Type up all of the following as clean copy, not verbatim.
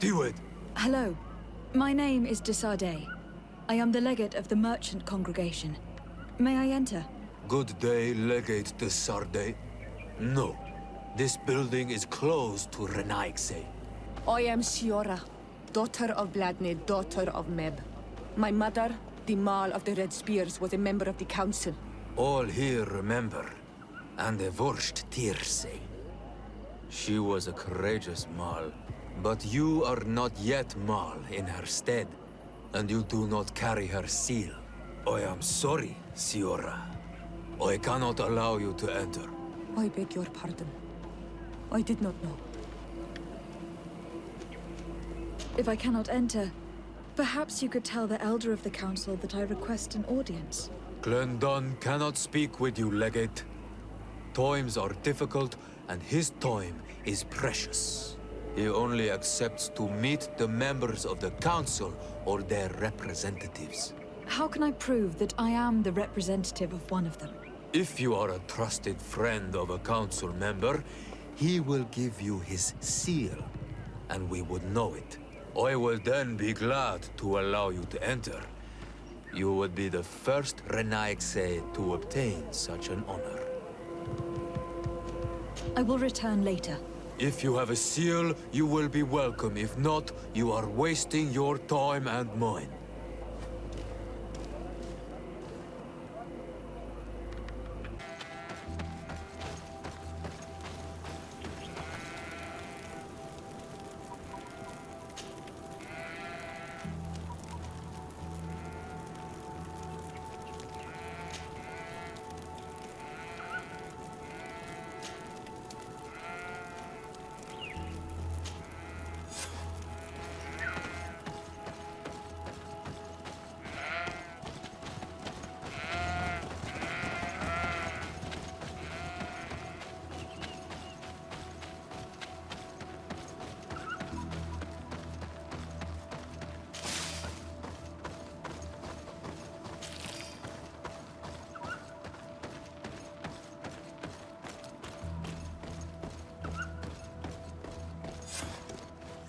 Diwed. Hello. My name is Desardet. I am the legate of the merchant congregation. May I enter? Good day, Legate de Sarde. No. This building is closed to Renaigse. I am Siora, daughter of Bladne, daughter of Meb. My mother, the Mal of the Red Spears, was a member of the council. All here remember, and the Vorst Tirse. She was a courageous Mal, but you are not yet Mal in her stead, and you do not carry her seal. I am sorry, Siora. I cannot allow you to enter. I beg your pardon. I did not know. If I cannot enter, perhaps you could tell the elder of the council that I request an audience. Glendon cannot speak with you, Legate. Times are difficult, and his time is precious. He only accepts to meet the members of the council or their representatives. How can I prove that I am the representative of one of them? If you are a trusted friend of a council member, he will give you his seal, and we would know it. I will then be glad to allow you to enter. You would be the first Renaigse to obtain such an honor. I will return later. If you have a seal, you will be welcome. If not, you are wasting your time and mine.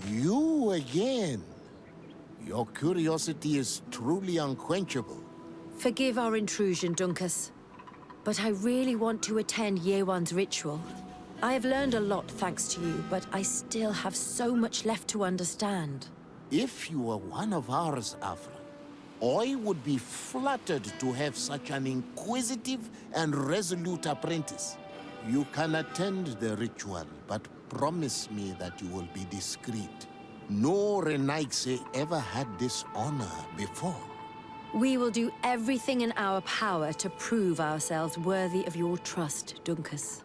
You again. Your curiosity is truly unquenchable. Forgive our intrusion, Dunkus. But I really want to attend Yewan's ritual. I have learned a lot thanks to you, but I still have so much left to understand. If you were one of ours, Afra, I would be flattered to have such an inquisitive and resolute apprentice. You can attend the ritual, but promise me that you will be discreet. No Renaigse ever had this honor before. We will do everything in our power to prove ourselves worthy of your trust, Dunkus.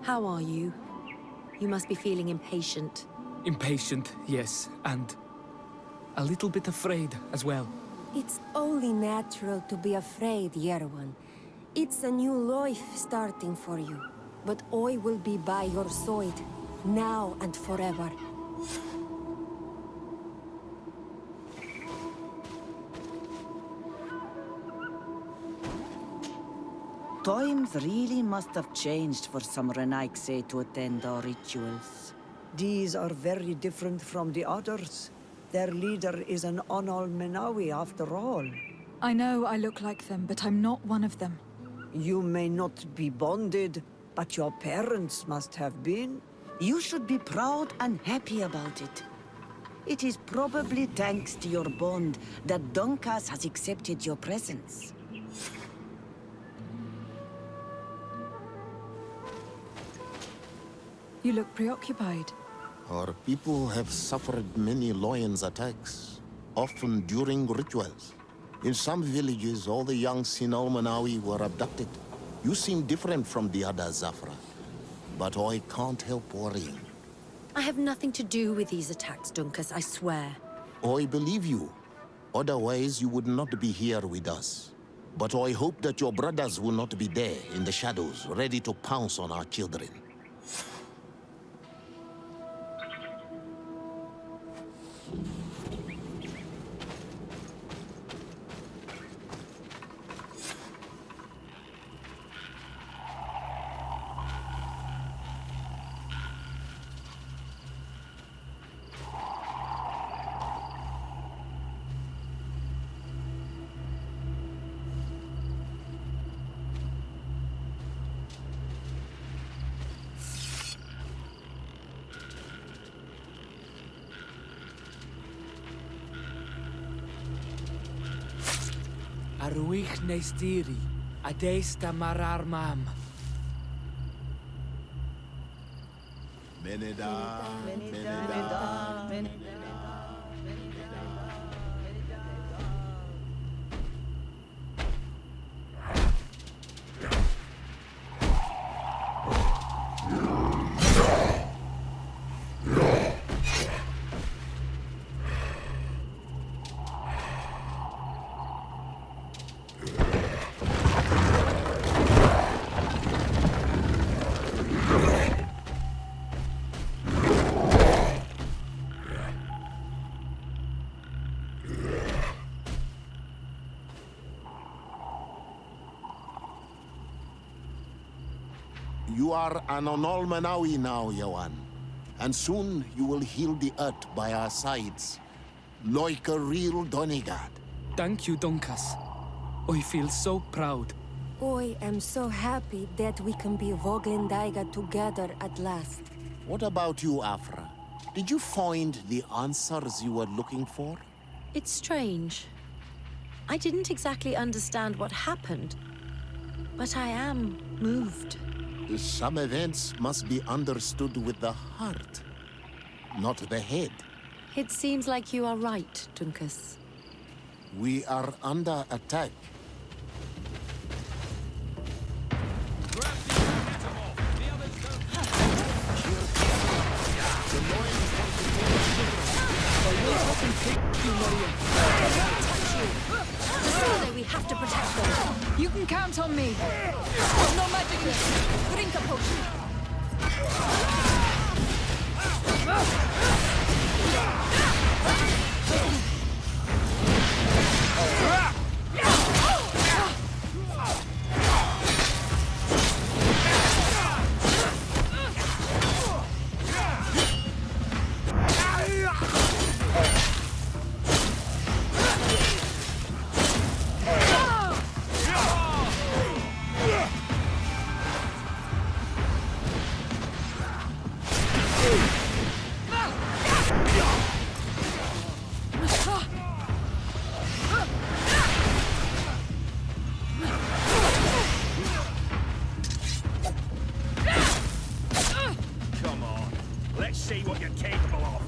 How are you? You must be feeling impatient. Impatient, yes, and a little bit afraid as well. It's only natural to be afraid, Yerwan. It's a new life starting for you. But I will be by your side, now and forever. Times really must have changed for some Renaigse to attend our rituals. These are very different from the others. Their leader is an Onal Menawi after all. I know I look like them, but I'm not one of them. You may not be bonded, but your parents must have been. You should be proud and happy about it. It is probably thanks to your bond that Dunkas has accepted your presence. You look preoccupied. Our people have suffered many lions attacks, often during rituals. In some villages, all the young Sinal Manawi were abducted. You seem different from the others, Zafra. But I can't help worrying. I have nothing to do with these attacks, Dunkus, I swear. I believe you. Otherwise, you would not be here with us. But I hope that your brothers will not be there in the shadows, ready to pounce on our children. Aruich Nestiri, Adesta Marar Mam. Meneda, Meneda. You are an Onolmanawi now, Yawan. And soon you will heal the earth by our sides. Like a real Donegard. Thank you, Dunkas. I feel so proud. I am so happy that we can be Voglendaiga together at last. What about you, Afra? Did you find the answers you were looking for? It's strange. I didn't exactly understand what happened, but I am moved. Some events must be understood with the heart, not the head. It seems like you are right, Dunkas. We are under attack. Decided we have to protect them. You can count on me. But no magic here. Drink a potion. See what you're capable of.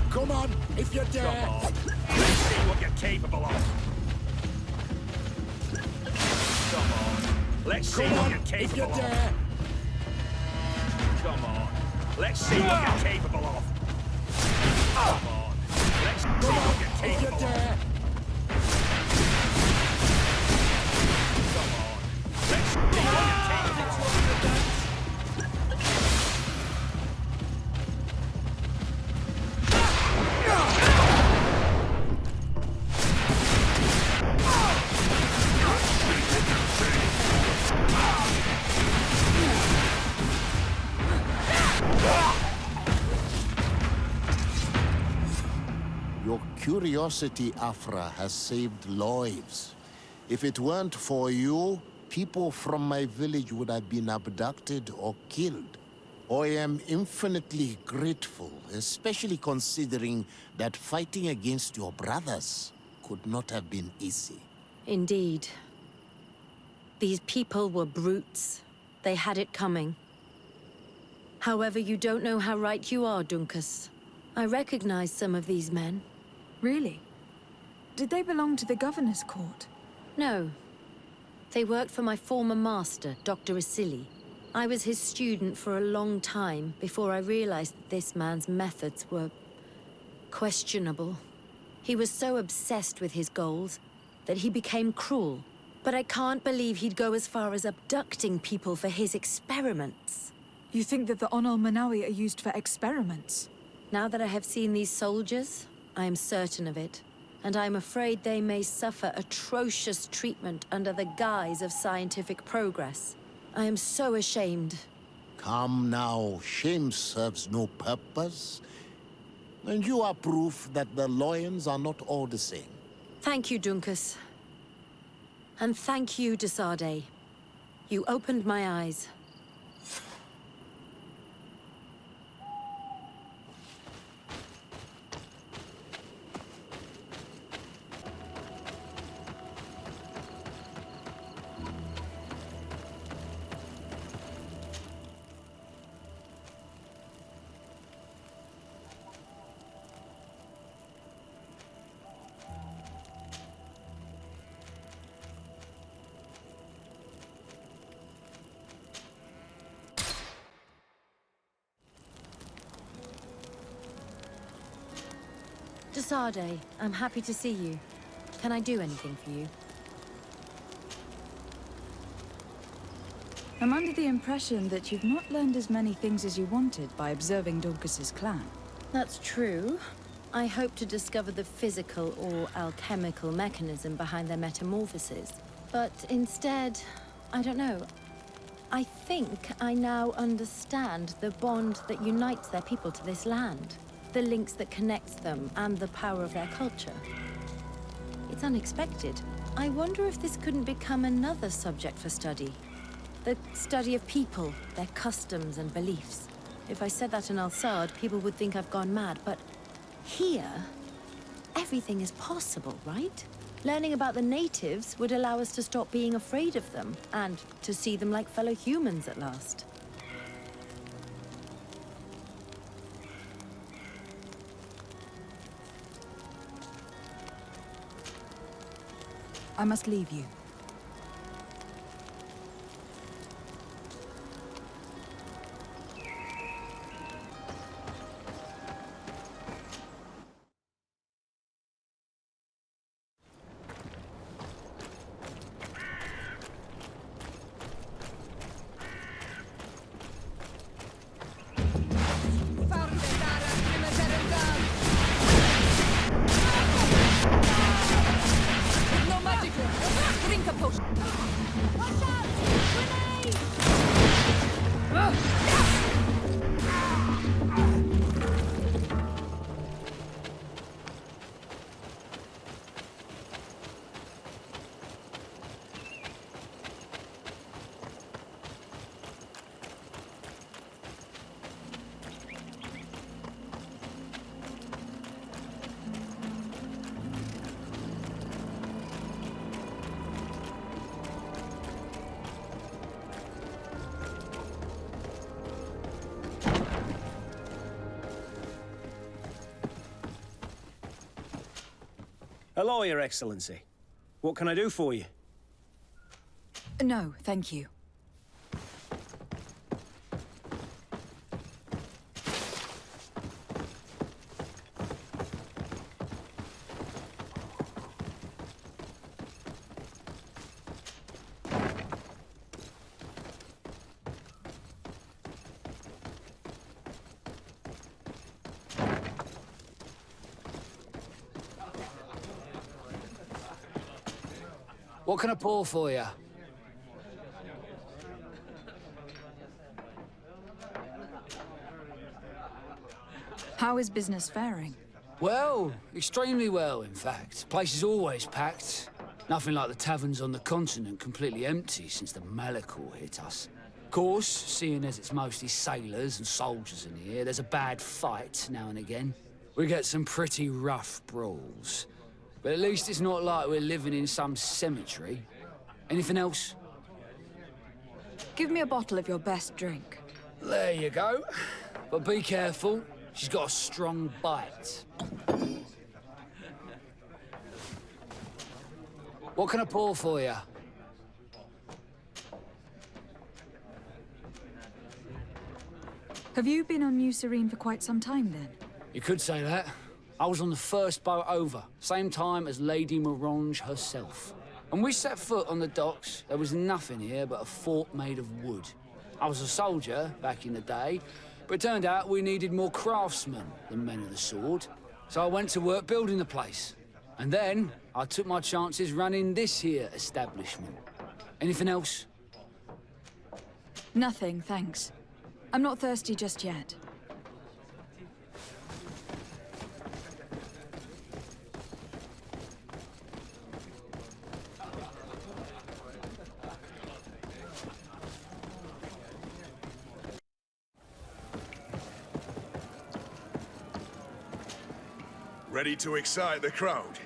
Come on, if you dare. Come on. Let's see what you're capable of. Come on. Let's see what you're capable of. Come on. Let's see what you're capable of. Come on. Let's see what you're capable of. Come on. Let's see what you're capable of. Your curiosity, Afra, has saved lives. If it weren't for you, people from my village would have been abducted or killed. I am infinitely grateful, especially considering that fighting against your brothers could not have been easy. Indeed. These people were brutes. They had it coming. However, you don't know how right you are, Dunkas. I recognize some of these men. Really? Did they belong to the governor's court? No. They worked for my former master, Dr. Asili. I was his student for a long time before I realized that this man's methods were questionable. He was so obsessed with his goals that he became cruel. But I can't believe he'd go as far as abducting people for his experiments. You think that the Onol Manawi are used for experiments? Now that I have seen these soldiers, I am certain of it. And I'm afraid they may suffer atrocious treatment under the guise of scientific progress. I am so ashamed. Come now, shame serves no purpose. And you are proof that the lions are not all the same. Thank you, Dunkas. And thank you, Desade. You opened my eyes. Desarde, I'm happy to see you. Can I do anything for you? I'm under the impression that you've not learned as many things as you wanted by observing Dorcas's clan. That's true. I hope to discover the physical or alchemical mechanism behind their metamorphoses. But instead, I don't know. I think I now understand the bond that unites their people to this land. The links that connects them and the power of their culture. It's unexpected. I wonder if this couldn't become another subject for study. The study of people, their customs and beliefs. If I said that in Al-Sad, people would think I've gone mad, but here, everything is possible, right? Learning about the natives would allow us to stop being afraid of them, and to see them like fellow humans at last. I must leave you. Hello, Your Excellency. What can I do for you? No, thank you. What can I pour for you? How is business faring? Well, extremely well, in fact. Place is always packed. Nothing like the taverns on the continent completely empty since the Malachor hit us. Of course, seeing as it's mostly sailors and soldiers in here, there's a bad fight now and again. We get some pretty rough brawls. But at least it's not like we're living in some cemetery. Anything else? Give me a bottle of your best drink. There you go. But be careful. She's got a strong bite. What can I pour for you? Have you been on New Serene for quite some time, then? You could say that. I was on the first boat over, same time as Lady Morange herself. When we set foot on the docks, there was nothing here but a fort made of wood. I was a soldier back in the day, but it turned out we needed more craftsmen than men of the sword. So I went to work building the place. And then I took my chances running this here establishment. Anything else? Nothing, thanks. I'm not thirsty just yet. Ready to excite the crowd?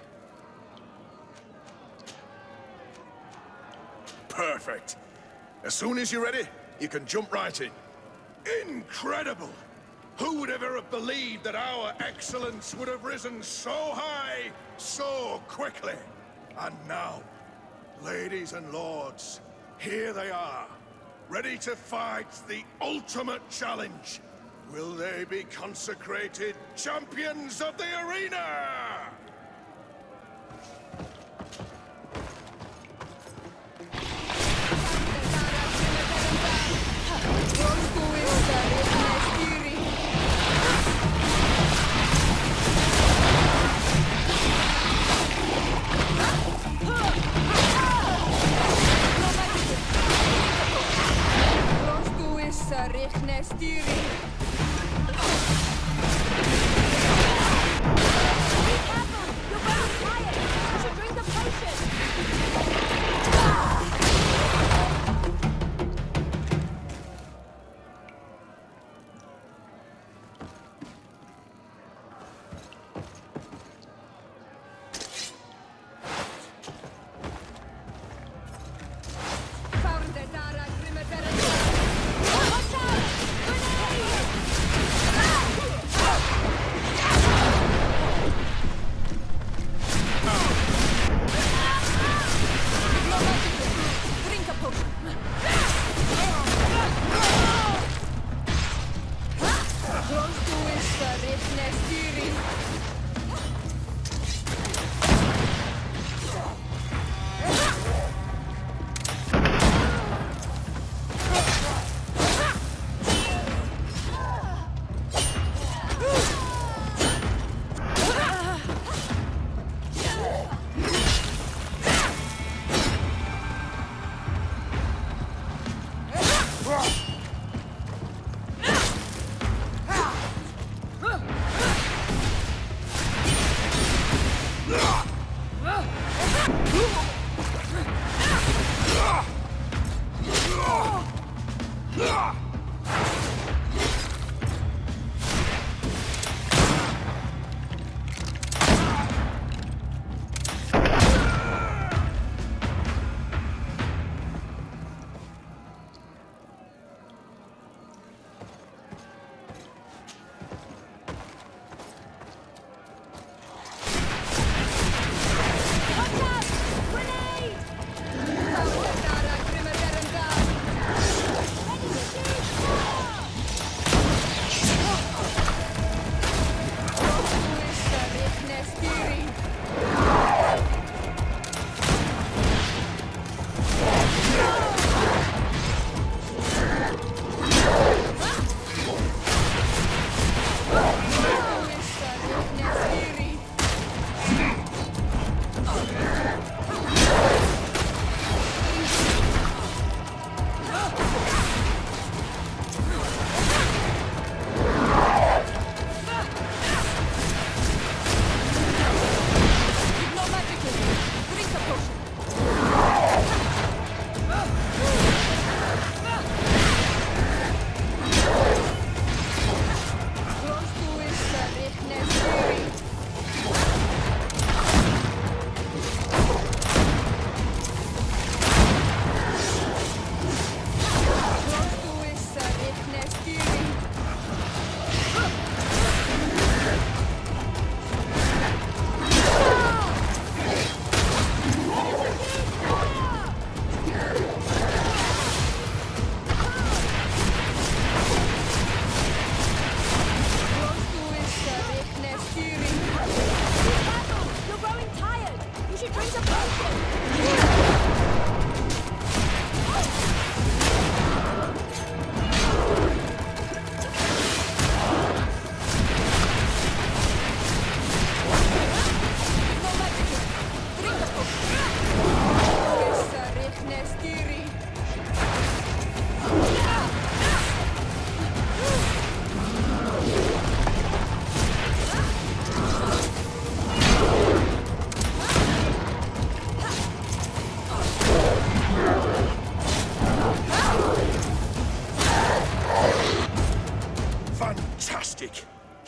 Perfect. As soon as you're ready, you can jump right in. Incredible! Who would ever have believed that our excellence would have risen so high, so quickly? And now, ladies and lords, here they are, ready to fight the ultimate challenge. will they be consecrated champions of the arena?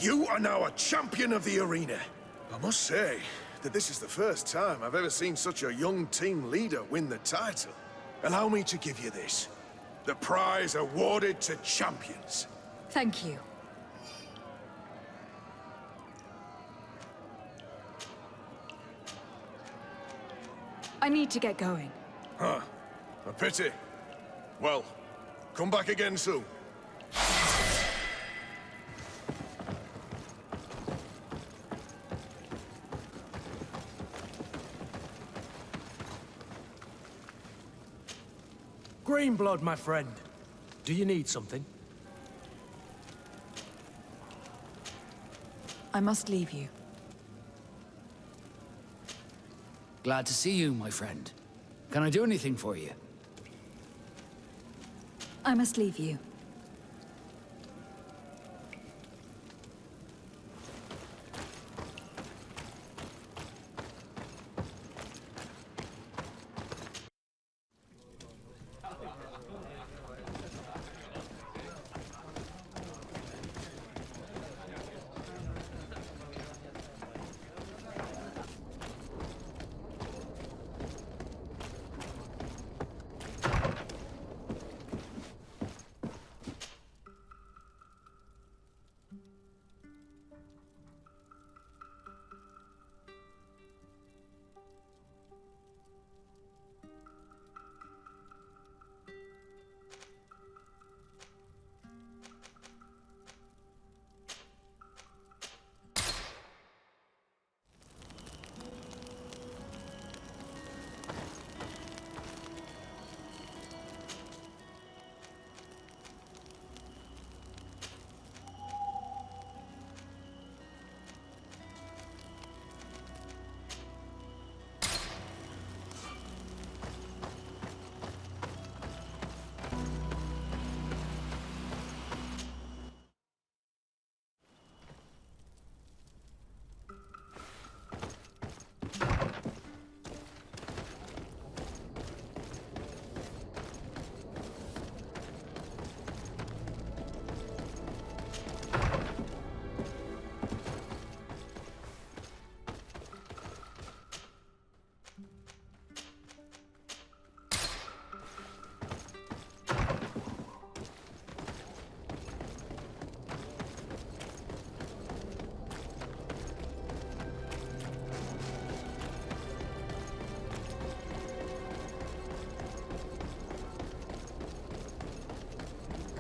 You are now a champion of the arena. I must say that this is the first time I've ever seen such a young team leader win the title. Allow me to give you this. The prize awarded to champions. Thank you. I need to get going. Huh. A pity. Well, come back again soon. Greenblood, my friend. Do you need something? I must leave you. Glad to see you, my friend. Can I do anything for you? I must leave you.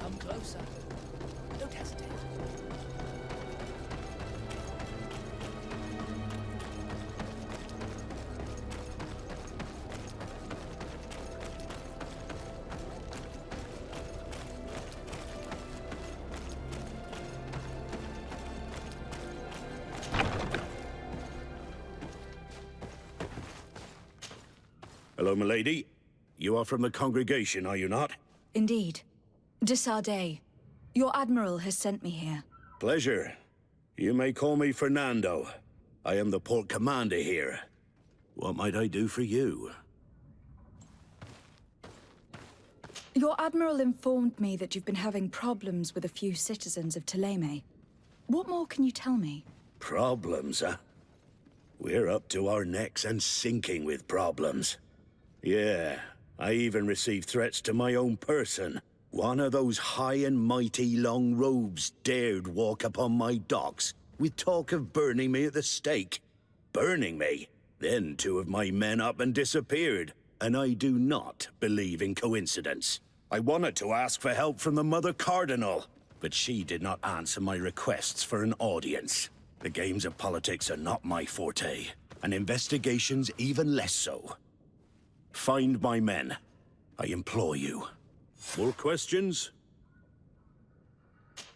Come closer. Don't hesitate. Hello, milady. You are from the congregation, are you not? Indeed. Desardet, your admiral has sent me here. Pleasure. You may call me Fernando. I am the port commander here. What might I do for you? Your admiral informed me that you've been having problems with a few citizens of Thélème. What more can you tell me? Problems, huh? We're up to our necks and sinking with problems. Yeah, I even received threats to my own person. One of those high and mighty long robes dared walk upon my docks with talk of burning me at the stake. Burning me? Then two of my men up and disappeared, and I do not believe in coincidence. I wanted to ask for help from the Mother Cardinal, but she did not answer my requests for an audience. The games of politics are not my forte, and investigations even less so. Find my men. I implore you. More questions?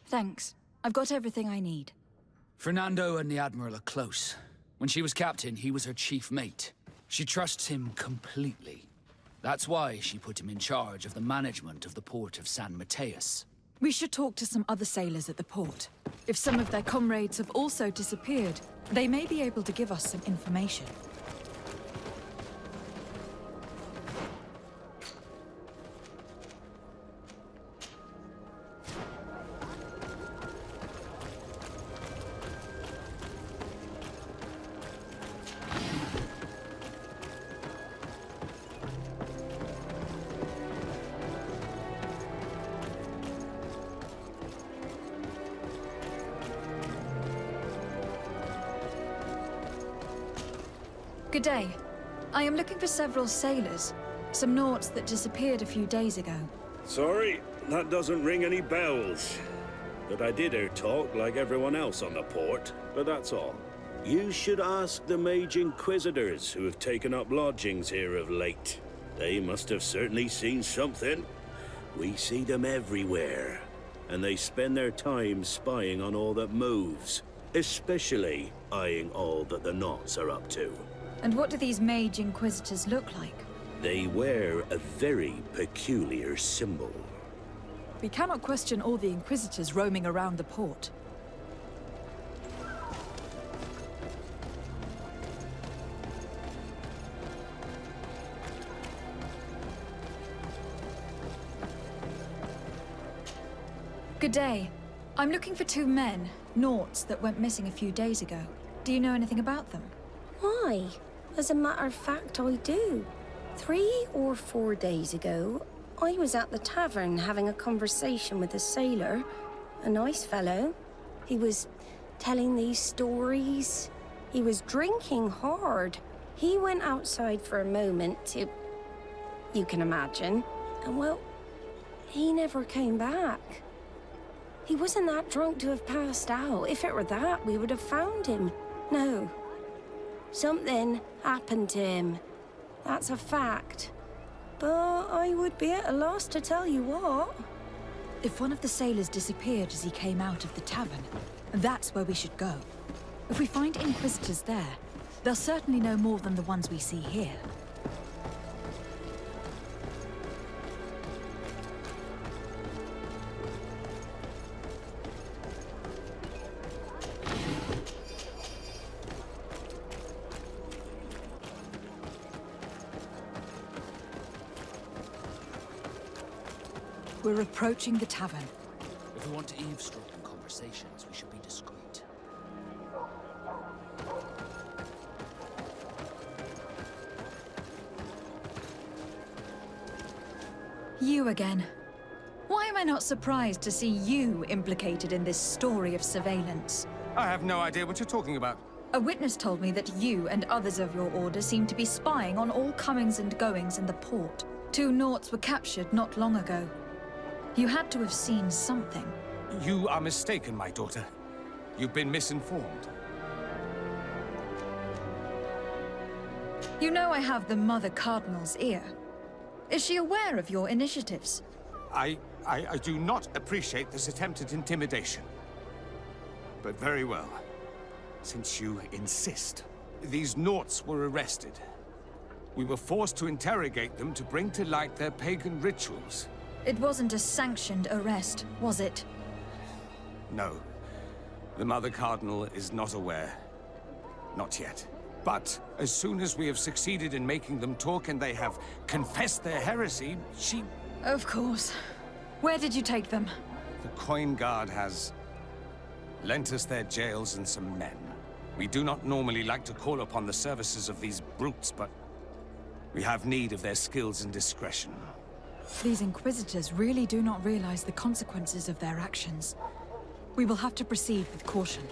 Thanks. I've got everything I need. Fernando and the Admiral are close. When she was captain, he was her chief mate. She trusts him completely. That's why she put him in charge of the management of the port of San Mateus. We should talk to some other sailors at the port. If some of their comrades have also disappeared, they may be able to give us some information. Good day. I am looking for several sailors. Some Nauts that disappeared a few days ago. Sorry, that doesn't ring any bells. But I did hear talk like everyone else on the port, but that's all. You should ask the mage inquisitors who have taken up lodgings here of late. They must have certainly seen something. We see them everywhere, and they spend their time spying on all that moves, especially eyeing all that the Knots are up to. And what do these mage inquisitors look like? They wear a very peculiar symbol. We cannot question all the inquisitors roaming around the port. Good day. I'm looking for 2 men, Naughts, that went missing a few days ago. Do you know anything about them? Why? As a matter of fact, I do. 3 or 4 days ago, I was at the tavern having a conversation with a sailor. A nice fellow. He was telling these stories. He was drinking hard. He went outside for a moment to... you can imagine. And well, he never came back. He wasn't that drunk to have passed out. If it were that, we would have found him. No. Something happened to him. That's a fact. But I would be at a loss to tell you what. If one of the sailors disappeared as he came out of the tavern, that's where we should go. If we find inquisitors there, they'll certainly know more than the ones we see here. We're approaching the tavern. If we want to eavesdrop on conversations, we should be discreet. You again. Why am I not surprised to see you implicated in this story of surveillance? I have no idea what you're talking about. A witness told me that you and others of your order seem to be spying on all comings and goings in the port. 2 Naughts were captured not long ago. You had to have seen something. You are mistaken, my daughter. You've been misinformed. You know I have the Mother Cardinal's ear. Is she aware of your initiatives? I do not appreciate this attempt at intimidation. But very well. Since you insist. These Naughts were arrested. We were forced to interrogate them to bring to light their pagan rituals. It wasn't a sanctioned arrest, was it? No. The Mother Cardinal is not aware. Not yet. But as soon as we have succeeded in making them talk and they have confessed their heresy, she... Of course. Where did you take them? The Coin Guard has lent us their jails and some men. We do not normally like to call upon the services of these brutes, but we have need of their skills and discretion. These Inquisitors really do not realize the consequences of their actions. We will have to proceed with caution.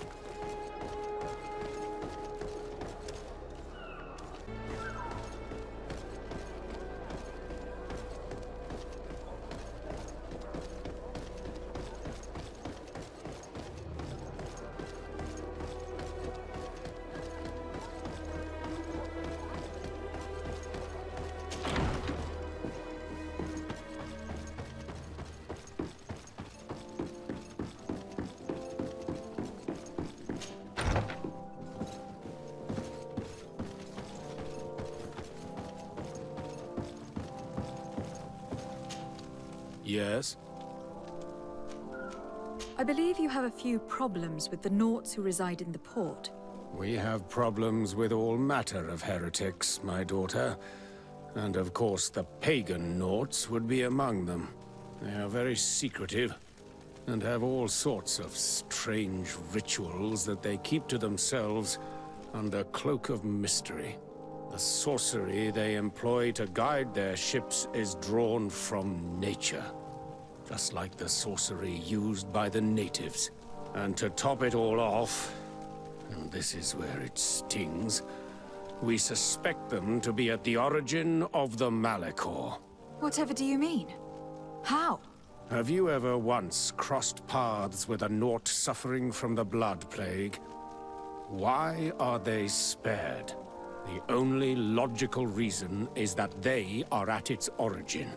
Yes? I believe you have a few problems with the Naughts who reside in the port. We have problems with all matter of heretics, my daughter. And of course the pagan Naughts would be among them. They are very secretive, and have all sorts of strange rituals that they keep to themselves under cloak of mystery. The sorcery they employ to guide their ships is drawn from nature, just like the sorcery used by the natives. And to top it all off, and this is where it stings, we suspect them to be at the origin of the Malachor. Whatever do you mean? How? Have you ever once crossed paths with a Naught suffering from the Blood Plague? Why are they spared? The only logical reason is that they are at its origin,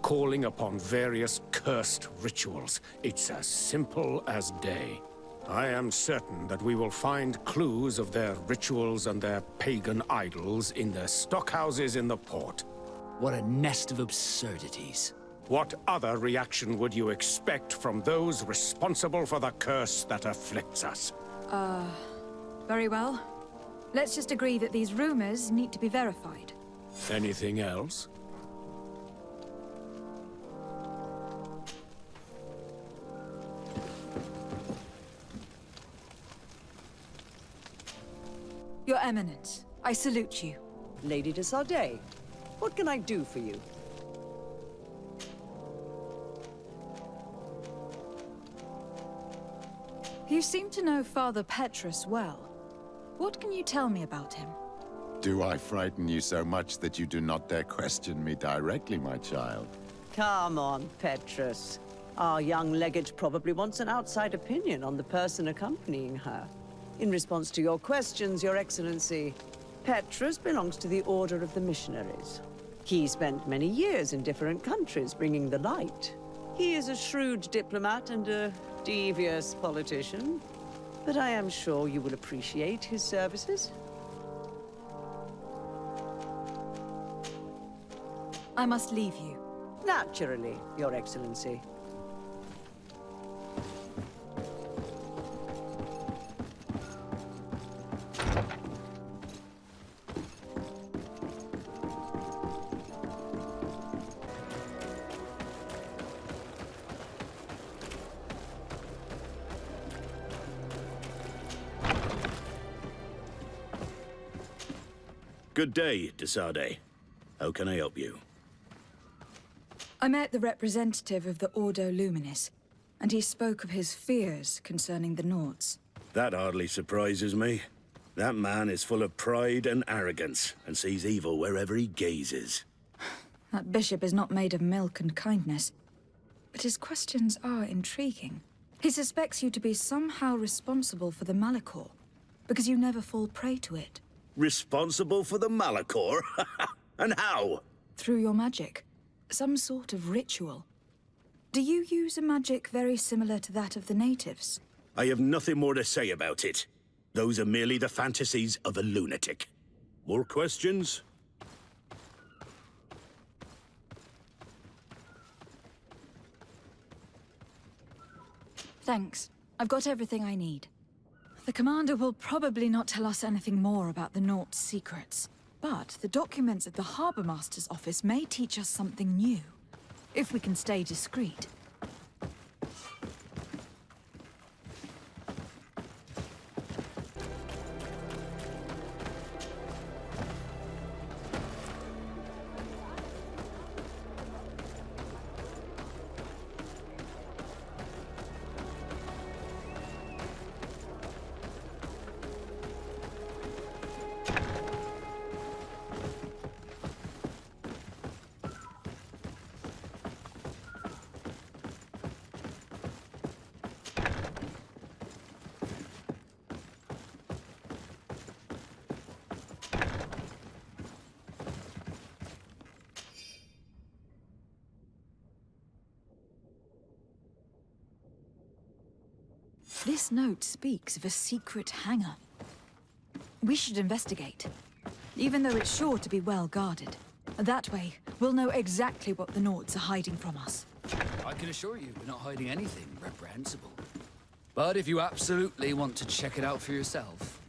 calling upon various cursed rituals. It's as simple as day. I am certain that we will find clues of their rituals and their pagan idols in their stockhouses in the port. What a nest of absurdities. What other reaction would you expect from those responsible for the curse that afflicts us? Very well. Let's just agree that these rumors need to be verified. Anything else? Your Eminence, I salute you. Lady de Sardet, what can I do for you? You seem to know Father Petrus well. What can you tell me about him? Do I frighten you so much that you do not dare question me directly, my child? Come on, Petrus. Our young legate probably wants an outside opinion on the person accompanying her. In response to your questions, Your Excellency, Petrus belongs to the Order of the Missionaries. He spent many years in different countries bringing the light. He is a shrewd diplomat and a devious politician, but I am sure you will appreciate his services. I must leave you. Naturally, Your Excellency. Good day, de Sardet. How can I help you? I met the representative of the Ordo Luminis, and he spoke of his fears concerning the Nords. That hardly surprises me. That man is full of pride and arrogance, and sees evil wherever he gazes. That bishop is not made of milk and kindness, but his questions are intriguing. He suspects you to be somehow responsible for the Malachor, because you never fall prey to it. Responsible for the Malachor? And how? Through your magic. Some sort of ritual. Do you use a magic very similar to that of the natives? I have nothing more to say about it. Those are merely the fantasies of a lunatic. More questions? Thanks. I've got everything I need. The commander will probably not tell us anything more about the Nort's secrets. But the documents at the Harbour Master's office may teach us something new, if we can stay discreet. This note speaks of a secret hangar. We should investigate, even though it's sure to be well guarded. That way, we'll know exactly what the Nords are hiding from us. I can assure you we're not hiding anything reprehensible. But if you absolutely want to check it out for yourself...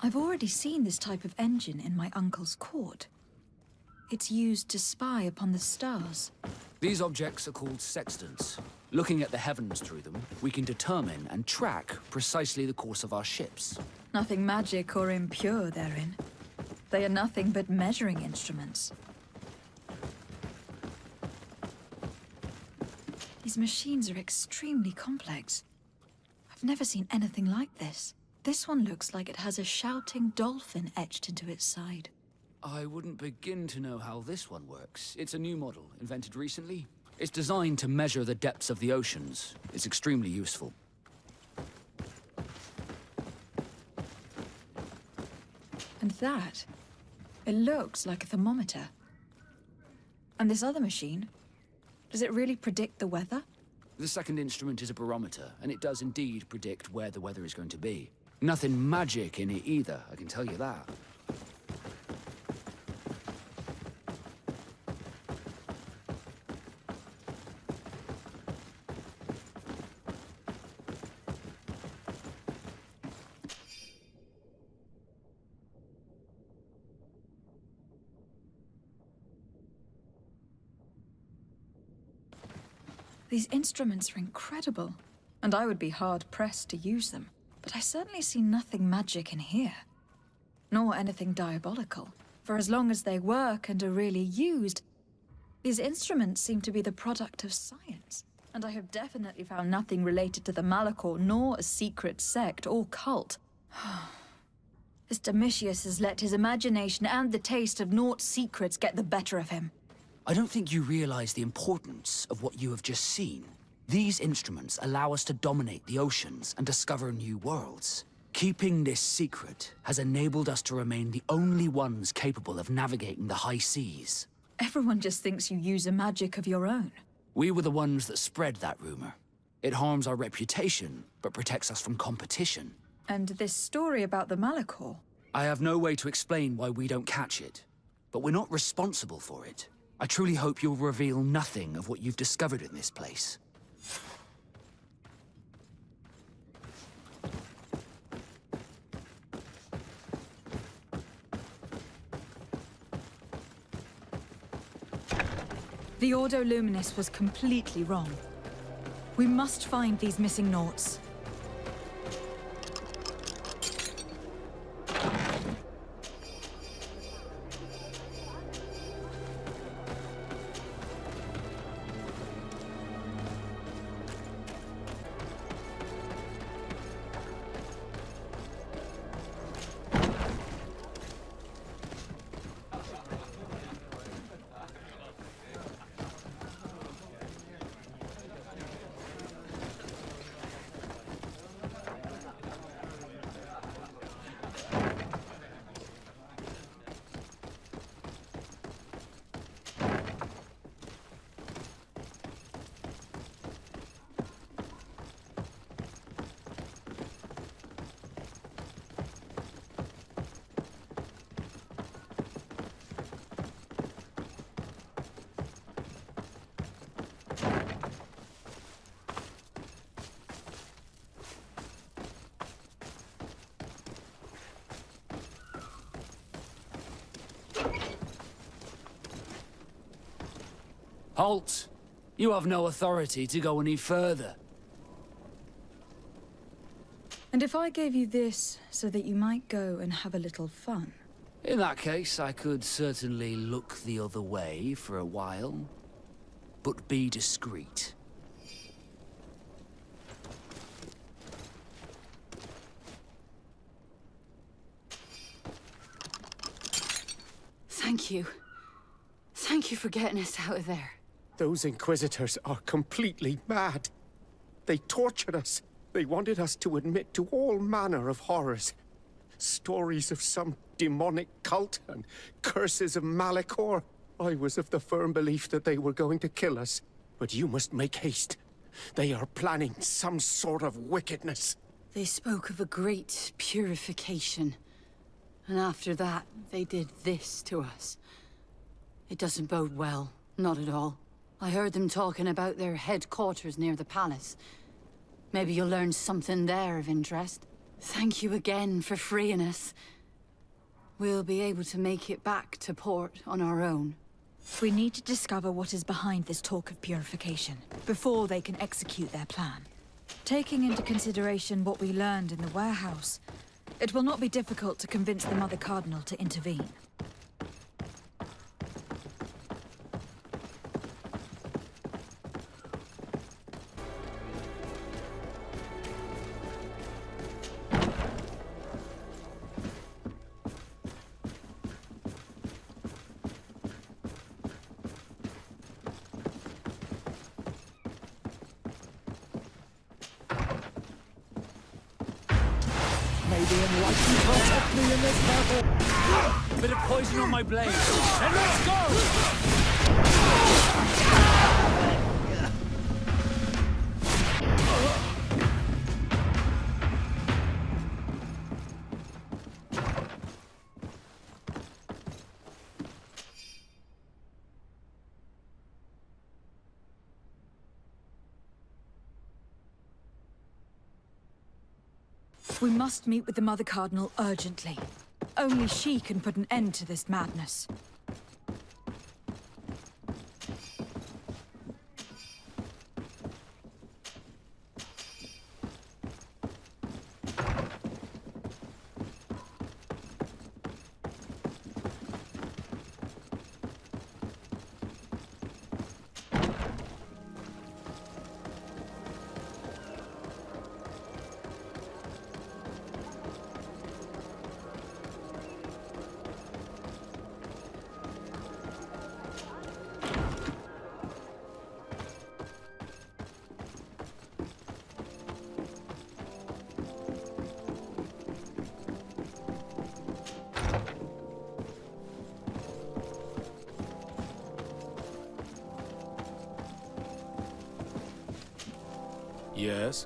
I've already seen this type of engine in my uncle's court. It's used to spy upon the stars. These objects are called sextants. Looking at the heavens through them, we can determine and track precisely the course of our ships. Nothing magic or impure therein. They are nothing but measuring instruments. These machines are extremely complex. I've never seen anything like this. This one looks like it has a shouting dolphin etched into its side. I wouldn't begin to know how this one works. It's a new model, invented recently. It's designed to measure the depths of the oceans. It's extremely useful. And that, it looks like a thermometer. And this other machine, does it really predict the weather? The second instrument is a barometer, and it does indeed predict where the weather is going to be. Nothing magic in it either, I can tell you that. These instruments are incredible, and I would be hard-pressed to use them. But I certainly see nothing magic in here. Nor anything diabolical. For as long as they work and are really used, these instruments seem to be the product of science. And I have definitely found nothing related to the Malachor, nor a secret sect or cult. This Domitius has let his imagination and the taste of Naught's secrets get the better of him. I don't think you realize the importance of what you have just seen. These instruments allow us to dominate the oceans and discover new worlds. Keeping this secret has enabled us to remain the only ones capable of navigating the high seas. Everyone just thinks you use a magic of your own. We were the ones that spread that rumor. It harms our reputation, but protects us from competition. And this story about the Malachor? I have no way to explain why we don't catch it, but we're not responsible for it. I truly hope you'll reveal nothing of what you've discovered in this place. The Ordo Luminis was completely wrong. We must find these missing Naughts. Halt! You have no authority to go any further. And if I gave you this so that you might go and have a little fun? In that case, I could certainly look the other way for a while. But be discreet. Thank you. Thank you for getting us out of there. Those Inquisitors are completely mad. They tortured us. They wanted us to admit to all manner of horrors. Stories of some demonic cult and curses of Malachor. I was of the firm belief that they were going to kill us. But you must make haste. They are planning some sort of wickedness. They spoke of a great purification. And after that, they did this to us. It doesn't bode well. Not at all. I heard them talking about their headquarters near the palace. Maybe you'll learn something there of interest. Thank you again for freeing us. we'll be able to make it back to port on our own. We need to discover what is behind this talk of purification, before they can execute their plan. Taking into consideration what we learned in the warehouse, it will not be difficult to convince the Mother Cardinal to intervene. May the enlightened protect me in this battle! Bit of poison on my blade, and let's go! We must meet with the Mother Cardinal urgently. Only she can put an end to this madness. Yes?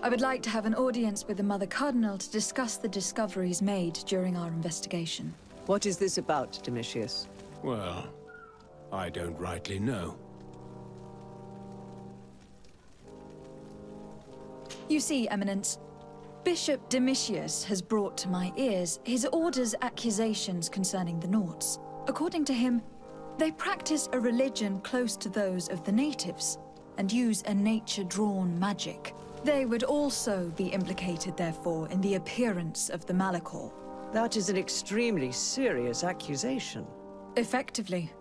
I would like to have an audience with the Mother Cardinal to discuss the discoveries made during our investigation. What is this about, Domitius? Well, I don't rightly know. You see, Eminence, Bishop Domitius has brought to my ears his order's accusations concerning the Nauts. According to him, they practice a religion close to those of the natives, and use a nature-drawn magic. They would also be implicated, therefore, in the appearance of the Malachor. That is an extremely serious accusation. Effectively,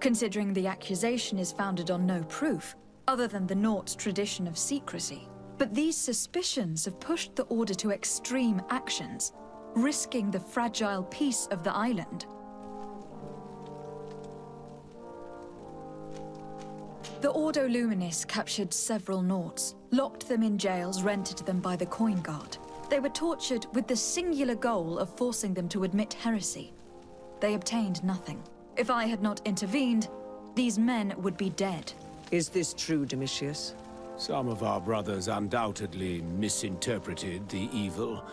considering the accusation is founded on no proof, other than the Naut's tradition of secrecy. But these suspicions have pushed the Order to extreme actions, risking the fragile peace of the island. The Ordo Luminis captured several Nauts, locked them in jails rented to them by the Coin Guard. They were tortured with the singular goal of forcing them to admit heresy. They obtained nothing. If I had not intervened, these men would be dead. Is this true, Domitius? Some of our brothers undoubtedly misinterpreted the evil.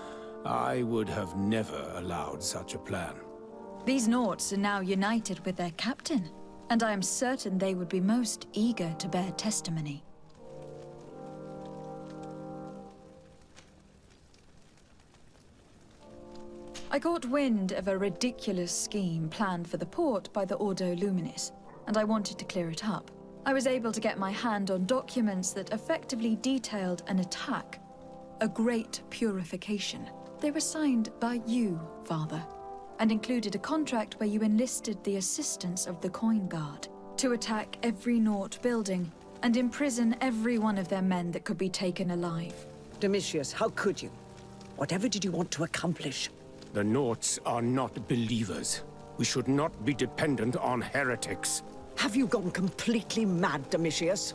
I would have never allowed such a plan. These Nauts are now united with their captain, and I am certain they would be most eager to bear testimony. I got wind of a ridiculous scheme planned for the port by the Ordo Luminis, and I wanted to clear it up. I was able to get my hand on documents that effectively detailed an attack, a great purification. They were signed by you, Father, and included a contract where you enlisted the assistance of the Coin Guard to attack every Naut building and imprison every one of their men that could be taken alive. Domitius, how could you? Whatever did you want to accomplish? The Nauts are not believers. We should not be dependent on heretics. Have you gone completely mad, Domitius?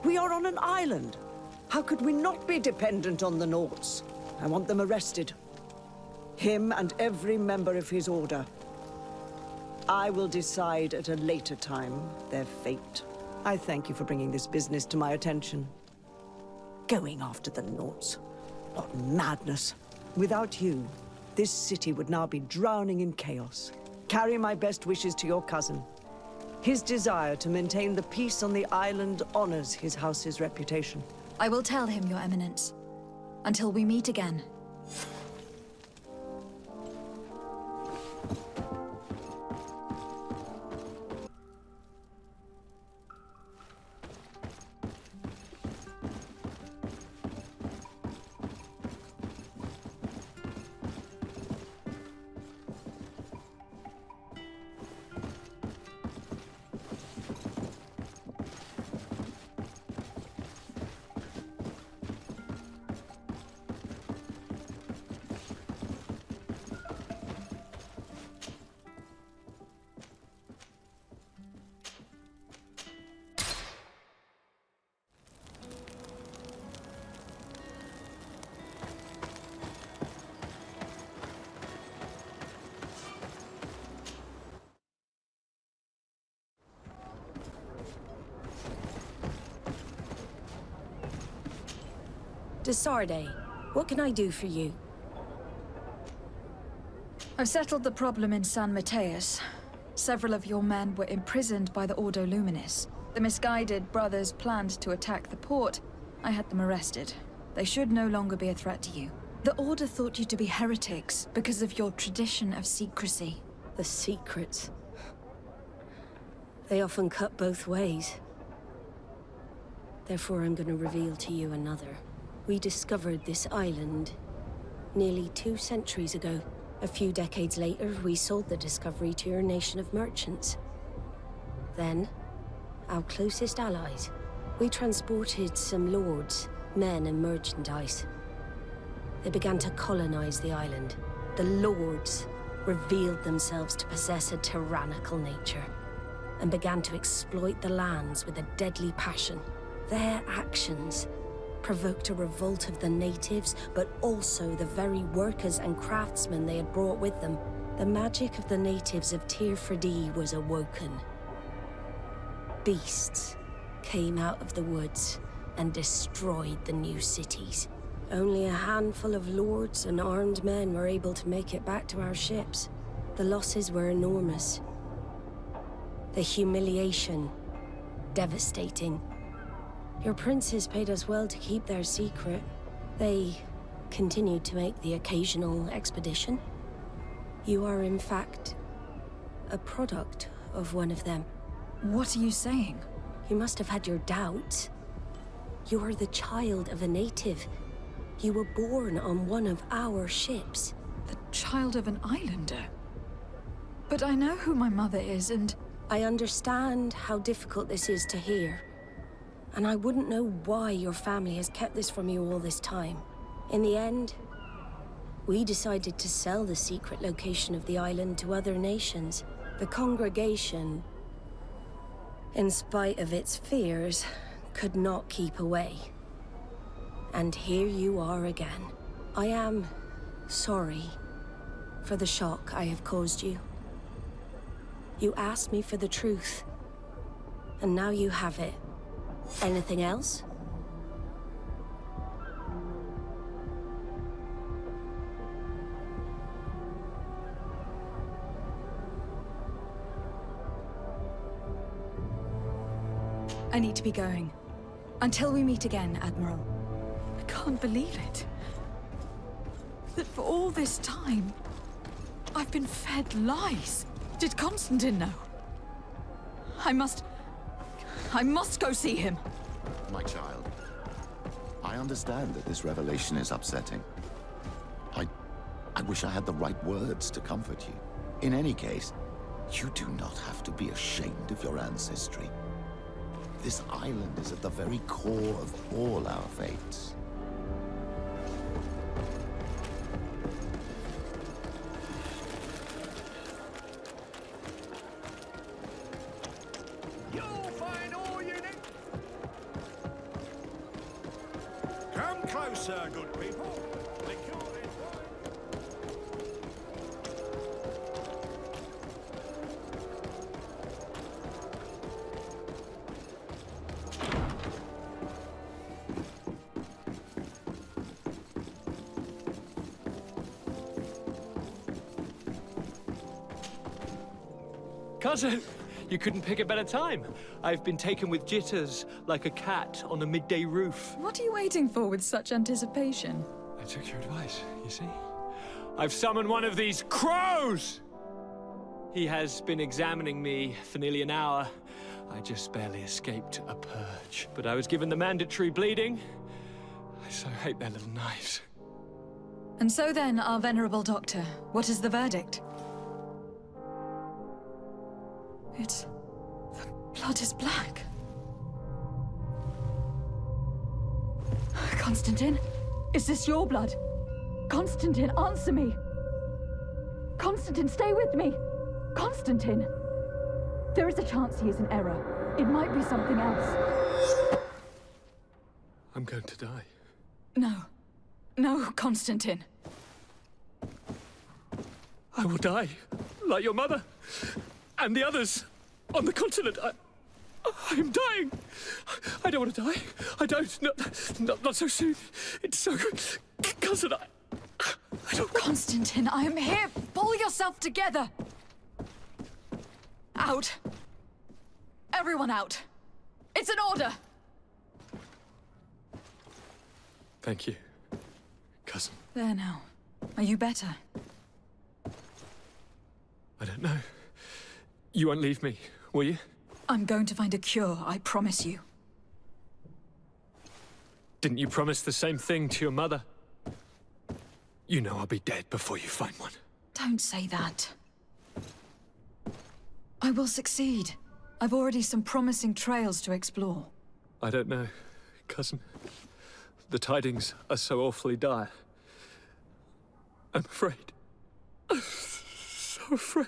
We are on an island. How could we not be dependent on the Nauts? I want them arrested. Him and every member of his order. I will decide at a later time their fate. I thank you for bringing this business to my attention. Going after the Nauts. What madness. Without you, this city would now be drowning in chaos. Carry my best wishes to your cousin. His desire to maintain the peace on the island honors his house's reputation. I will tell him, Your Eminence. Until we meet again. De Sarde, what can I do for you? I've settled the problem in San Mateus. Several of your men were imprisoned by the Ordo Luminis. The misguided brothers planned to attack the port. I had them arrested. They should no longer be a threat to you. The Order thought you to be heretics because of your tradition of secrecy. The secrets. They often cut both ways. Therefore, I'm going to reveal to you another. We discovered this island nearly 2 centuries ago. A few decades later, we sold the discovery to your nation of merchants. Then, our closest allies. We transported some lords, men and merchandise. They began to colonize the island. The lords revealed themselves to possess a tyrannical nature and began to exploit the lands with a deadly passion. Their actions provoked a revolt of the natives, but also the very workers and craftsmen they had brought with them. The magic of the natives of Tir Freddy was awoken. Beasts came out of the woods and destroyed the new cities. Only a handful of lords and armed men were able to make it back to our ships. The losses were enormous. The humiliation, devastating. Your princes paid us well to keep their secret. They continued to make the occasional expedition. You are, in fact, a product of one of them. What are you saying? You must have had your doubts. You are the child of a native. You were born on one of our ships. The child of an islander? But I know who my mother is, and... I understand how difficult this is to hear. And I wouldn't know why your family has kept this from you all this time. In the end, we decided to sell the secret location of the island to other nations. The congregation, in spite of its fears, could not keep away. And here you are again. I am sorry for the shock I have caused you. You asked me for the truth, and now you have it. Anything else? I need to be going. Until we meet again, Admiral. I can't believe it. That for all this time, I've been fed lies. Did Constantine know? I must go see him. My child, I understand that this revelation is upsetting. I wish I had the right words to comfort you. In any case, you do not have to be ashamed of your ancestry. This island is at the very core of all our fates. You'll find all you need. Come closer, good people. The cure is Cousin, you couldn't pick a better time. I've been taken with jitters, like a cat on a midday roof. What are you waiting for with such anticipation? I took your advice, you see? I've summoned one of these crows! He has been examining me for nearly an hour. I just barely escaped a purge. But I was given the mandatory bleeding. I so hate their little knives. And so then, our venerable doctor, what is the verdict? The blood is black. Constantine, is this your blood? Constantine, answer me! Constantine, stay with me! Constantine! There is a chance he is in error. It might be something else. I'm going to die. No. No, Constantine. I will die, like your mother, and the others on the continent. I'm dying. I don't want to die. I don't. Not so soon. It's so... Cousin, I don't... Constantine, I am here. Pull yourself together. Out. Everyone out. It's an order. Thank you, cousin. There now. Are you better? I don't know. You won't leave me, will you? I'm going to find a cure, I promise you. Didn't you promise the same thing to your mother? You know I'll be dead before you find one. Don't say that. I will succeed. I've already some promising trails to explore. I don't know, cousin. The tidings are so awfully dire. I'm afraid. I'm so afraid.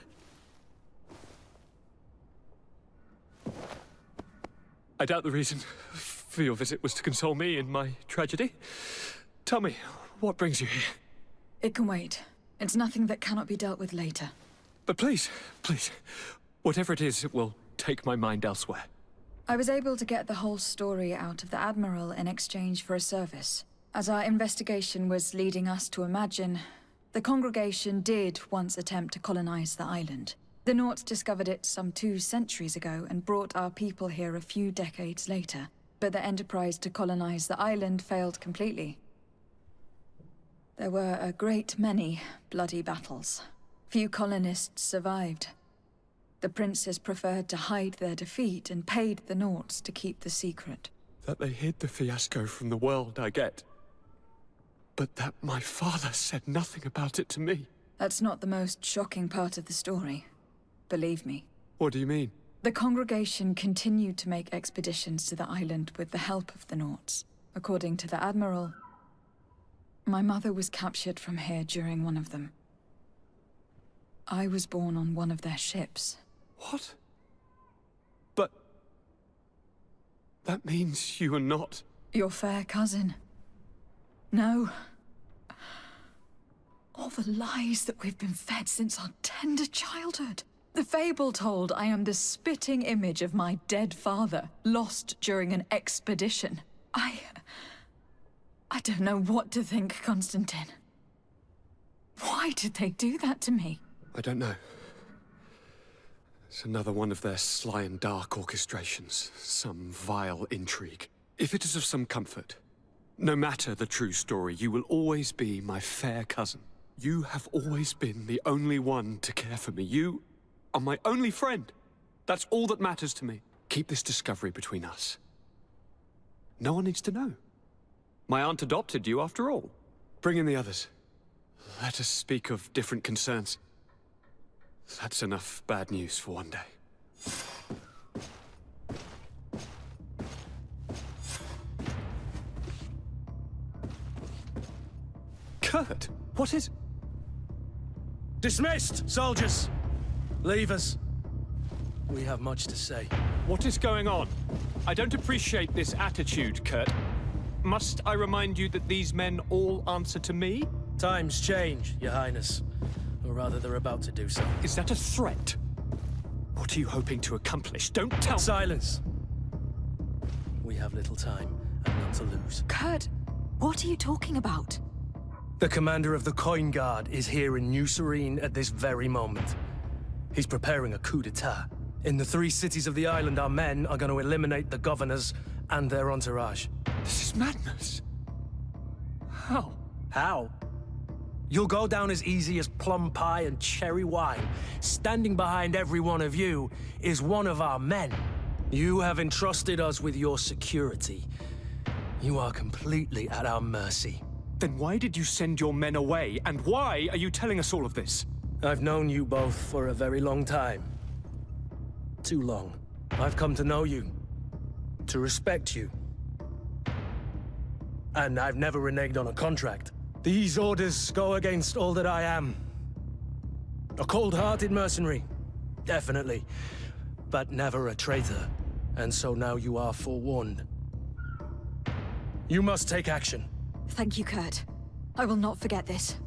I doubt the reason for your visit was to console me in my tragedy. Tell me, what brings you here? It can wait. It's nothing that cannot be dealt with later. But please, whatever it is, it will take my mind elsewhere. I was able to get the whole story out of the Admiral in exchange for a service. As our investigation was leading us to imagine, the congregation did once attempt to colonize the island. The Nauts discovered it some 2 centuries ago and brought our people here a few decades later. But the enterprise to colonize the island failed completely. There were a great many bloody battles. Few colonists survived. The princes preferred to hide their defeat and paid the Nauts to keep the secret. That they hid the fiasco from the world, I get. But that my father said nothing about it to me. That's not the most shocking part of the story. Believe me. What do you mean? The congregation continued to make expeditions to the island with the help of the Nauts. According to the Admiral, my mother was captured from here during one of them. I was born on one of their ships. What? But... that means you are not... Your fair cousin. No. All the lies that we've been fed since our tender childhood. The fable told I am the spitting image of my dead father, lost during an expedition. I don't know what to think, Constantine. Why did they do that to me? I don't know. It's another one of their sly and dark orchestrations. Some vile intrigue. If it is of some comfort, no matter the true story, you will always be my fair cousin. You have always been the only one to care for me. You are my only friend. That's all that matters to me. Keep this discovery between us. No one needs to know. My aunt adopted you after all. Bring in the others. Let us speak of different concerns. That's enough bad news for one day. Kurt, what is... Dismissed, soldiers! Leave us. We have much to say. What is going on? I don't appreciate this attitude, Kurt. Must I remind you that these men all answer to me? Times change, Your Highness. Or rather, they're about to do so. Is that a threat? What are you hoping to accomplish? Don't tell me. Silence! We have little time, and none to lose. Kurt, what are you talking about? The commander of the Coin Guard is here in New Serene at this very moment. He's preparing a coup d'etat. In the 3 cities of the island, our men are going to eliminate the governors and their entourage. This is madness. How? How? You'll go down as easy as plum pie and cherry wine. Standing behind every one of you is one of our men. You have entrusted us with your security. You are completely at our mercy. Then why did you send your men away? And why are you telling us all of this? I've known you both for a very long time. Too long. I've come to know you. To respect you. And I've never reneged on a contract. These orders go against all that I am. A cold-hearted mercenary, definitely. But never a traitor. And so now you are forewarned. You must take action. Thank you, Kurt. I will not forget this.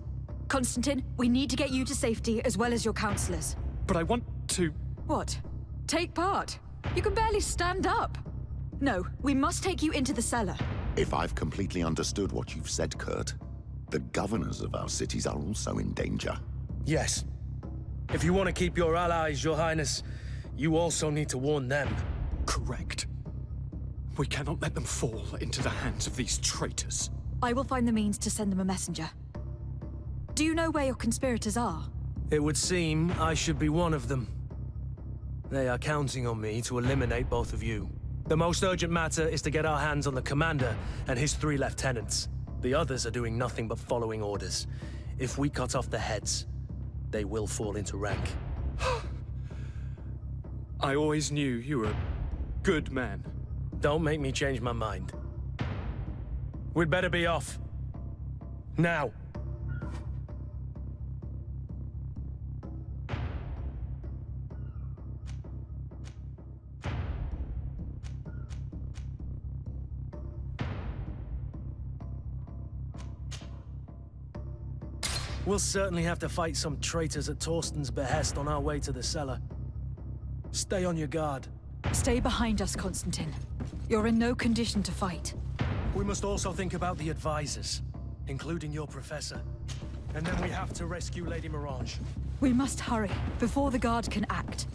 Constantine, we need to get you to safety as well as your counselors. But I want to... What? Take part? You can barely stand up. No, we must take you into the cellar. If I've completely understood what you've said, Kurt, the governors of our cities are also in danger. Yes. If you want to keep your allies, Your Highness, you also need to warn them. Correct. We cannot let them fall into the hands of these traitors. I will find the means to send them a messenger. Do you know where your conspirators are? It would seem I should be one of them. They are counting on me to eliminate both of you. The most urgent matter is to get our hands on the commander and his 3 lieutenants. The others are doing nothing but following orders. If we cut off the heads, they will fall into rank. I always knew you were a good man. Don't make me change my mind. We'd better be off. Now. We'll certainly have to fight some traitors at Torsten's behest on our way to the cellar. Stay on your guard. Stay behind us, Constantine. You're in no condition to fight. We must also think about the advisors, including your professor. And then we have to rescue Lady Mirange. We must hurry, before the guard can act.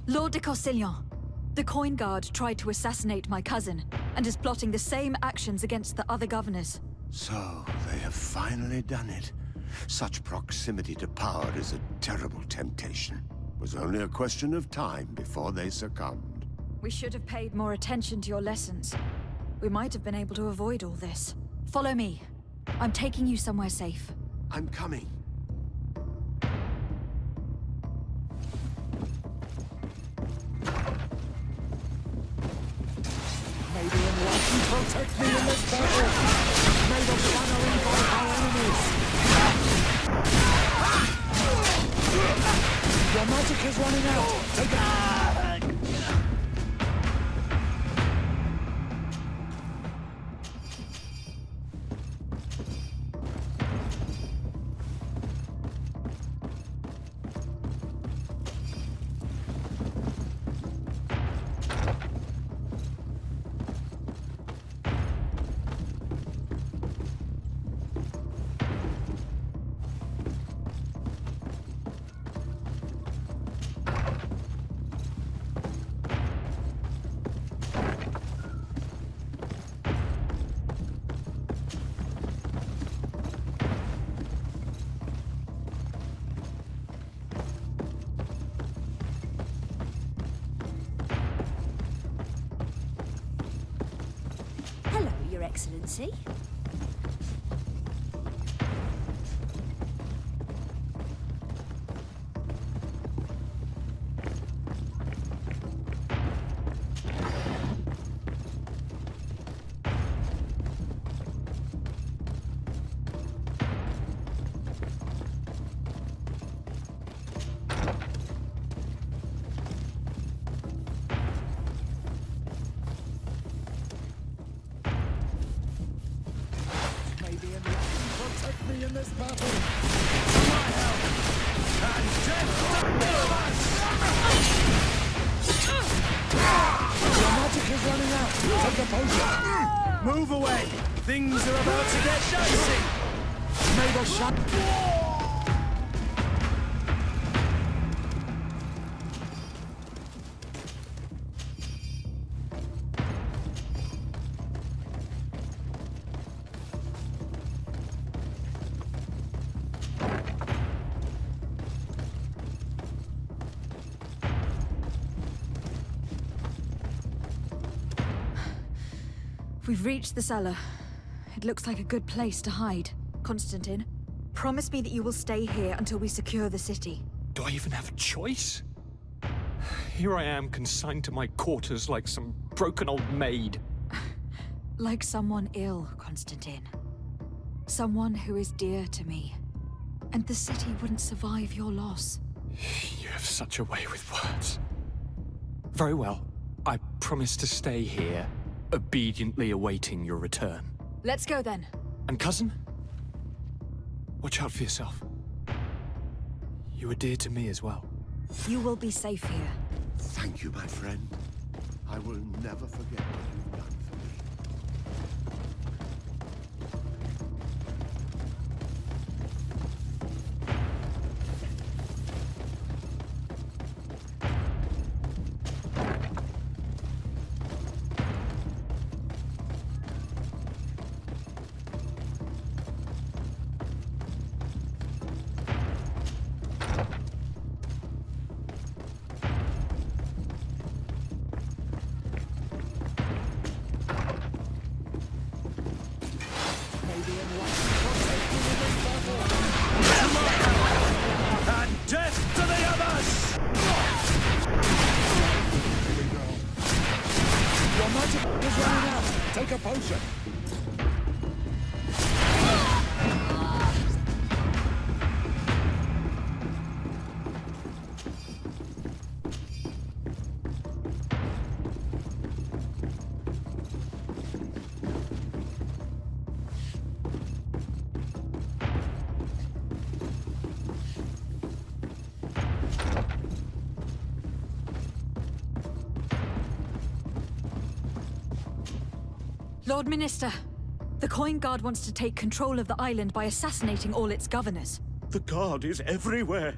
Lord de Castellon, the coin guard tried to assassinate my cousin, and is plotting the same actions against the other governors. So, they have finally done it. Such proximity to power is a terrible temptation. It was only a question of time before they succumbed. We should have paid more attention to your lessons. We might have been able to avoid all this. Follow me. I'm taking you somewhere safe. I'm coming. May the enlightened protect me in this battle! May the banner invite our enemies! Your magic is running out! Take it! Hello, Your Excellency. May the enlightened protect me in this battle! To my help! And death to us! Your magic is running out! Take the potion! Move away! Things are about to get dicey! May the shadow... We've reached the cellar. It looks like a good place to hide. Constantine, promise me that you will stay here until we secure the city. Do I even have a choice? Here I am, consigned to my quarters like some broken old maid. Like someone ill, Constantine. Someone who is dear to me. And the city wouldn't survive your loss. You have such a way with words. Very well. I promise to stay here, obediently awaiting your return. Let's go then. And cousin? Watch out for yourself. You are dear to me as well. You will be safe here. Thank you, my friend. I will never forget what you've done for me. Take a potion. Lord Minister, the Coin Guard wants to take control of the island by assassinating all its governors. The Guard is everywhere.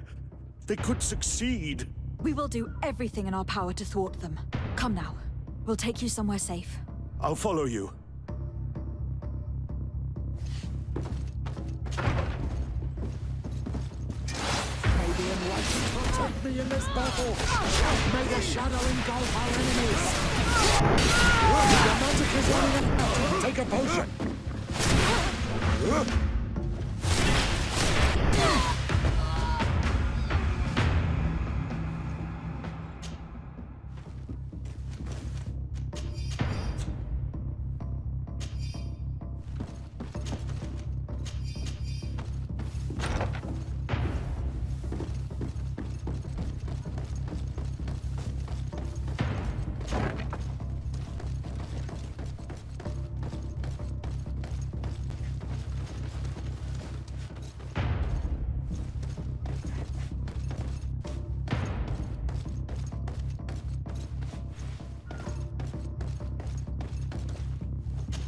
They could succeed. We will do everything in our power to thwart them. Come now. We'll take you somewhere safe. I'll follow you. May the Enlightened protect me in this battle. May the shadow engulf our enemies. Your magic is running out. Take a potion.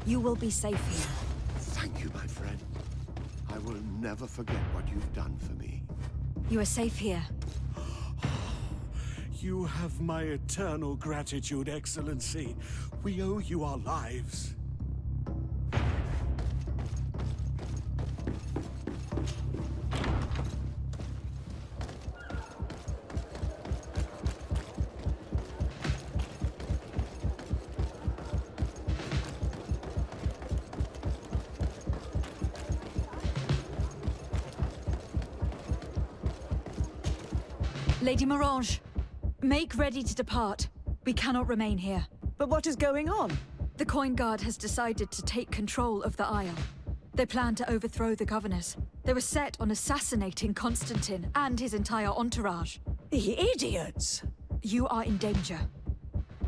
You will be safe here. Thank you, my friend. I will never forget what you've done for me. You are safe here. You have my eternal gratitude, Excellency. We owe you our lives. Lady Morange, make ready to depart. We cannot remain here. But what is going on? The Coin Guard has decided to take control of the Isle. They plan to overthrow the governors. They were set on assassinating Constantine and his entire entourage. The idiots! You are in danger.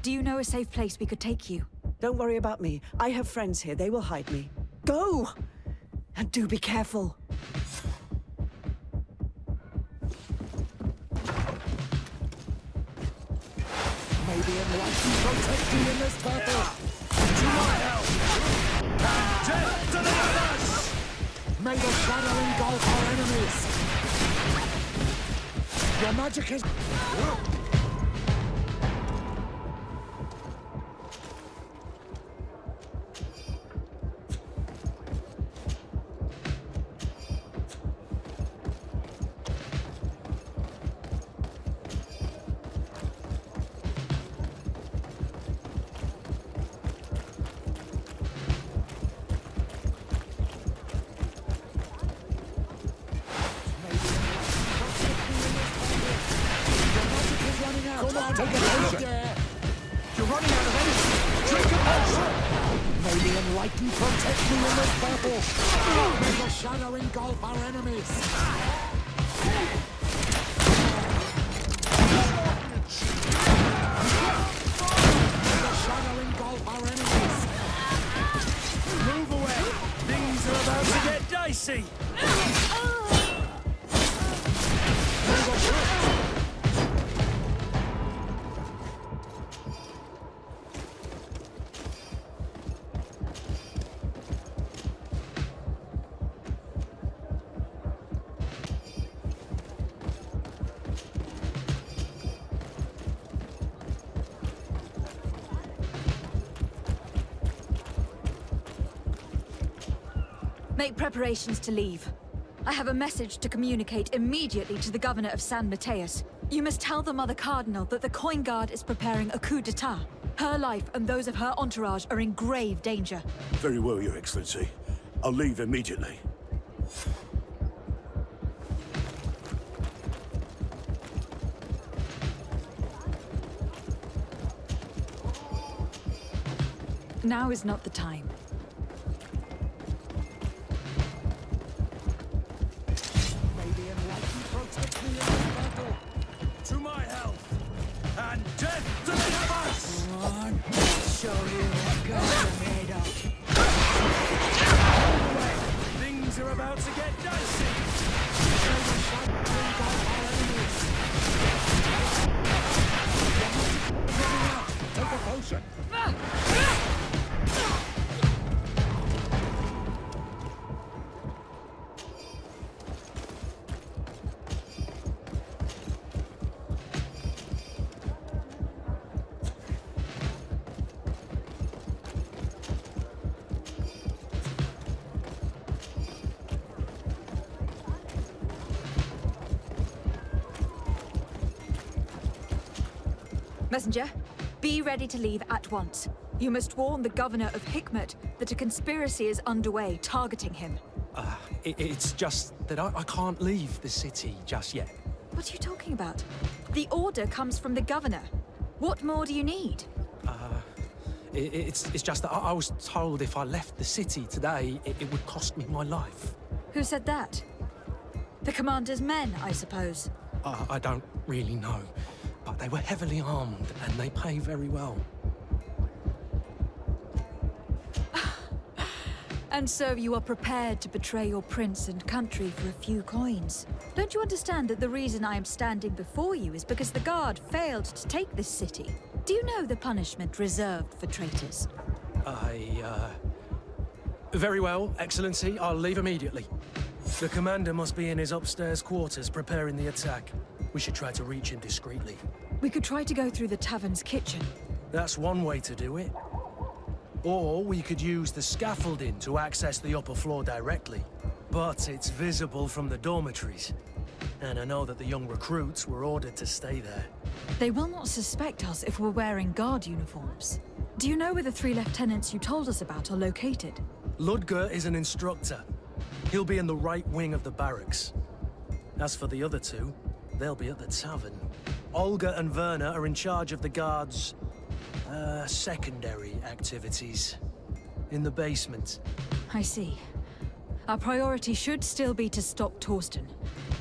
Do you know a safe place we could take you? Don't worry about me. I have friends here. They will hide me. Go! And do be careful. May the Enlightened protect me in this battle. To my help! Death to the others! May the shadow engulf our enemies. Your magic is... Come on, take a potion. You're running out of energy. Drink a potion. May the enlighten, protect me in this battle! May the shadow engulf our enemies! May the shadow engulf our enemies! Move away! Things are about to get dicey! Make preparations to leave. I have a message to communicate immediately to the governor of San Mateus. You must tell the Mother Cardinal that the Coin Guard is preparing a coup d'etat. Her life and those of her entourage are in grave danger. Very well, Your Excellency. I'll leave immediately. Now is not the time. Protect me in this battle! To my health! And death to the us! Come on, show you what guns are made of. Things are about to get dicey! Take a potion! Messenger, be ready to leave at once. You must warn the governor of Hikmet that a conspiracy is underway targeting him. It's just that I can't leave the city just yet. What are you talking about? The order comes from the governor. What more do you need? It's just that I was told if I left the city today, it would cost me my life. Who said that? The commander's men, I suppose. I don't really know, but they were heavily armed and they pay very well. And so you are prepared to betray your prince and country for a few coins. Don't you understand that the reason I am standing before you is because the guard failed to take this city? Do you know the punishment reserved for traitors? Very well, Excellency. I'll leave immediately. The commander must be in his upstairs quarters preparing the attack. We should try to reach him discreetly. We could try to go through the tavern's kitchen. That's one way to do it. Or we could use the scaffolding to access the upper floor directly. But it's visible from the dormitories. And I know that the young recruits were ordered to stay there. They will not suspect us if we're wearing guard uniforms. Do you know where the 3 lieutenants you told us about are located? Ludger is an instructor. He'll be in the right wing of the barracks. As for the other 2, they'll be at the tavern. Olga and Werner are in charge of the guards' secondary activities. In the basement. I see. Our priority should still be to stop Torsten.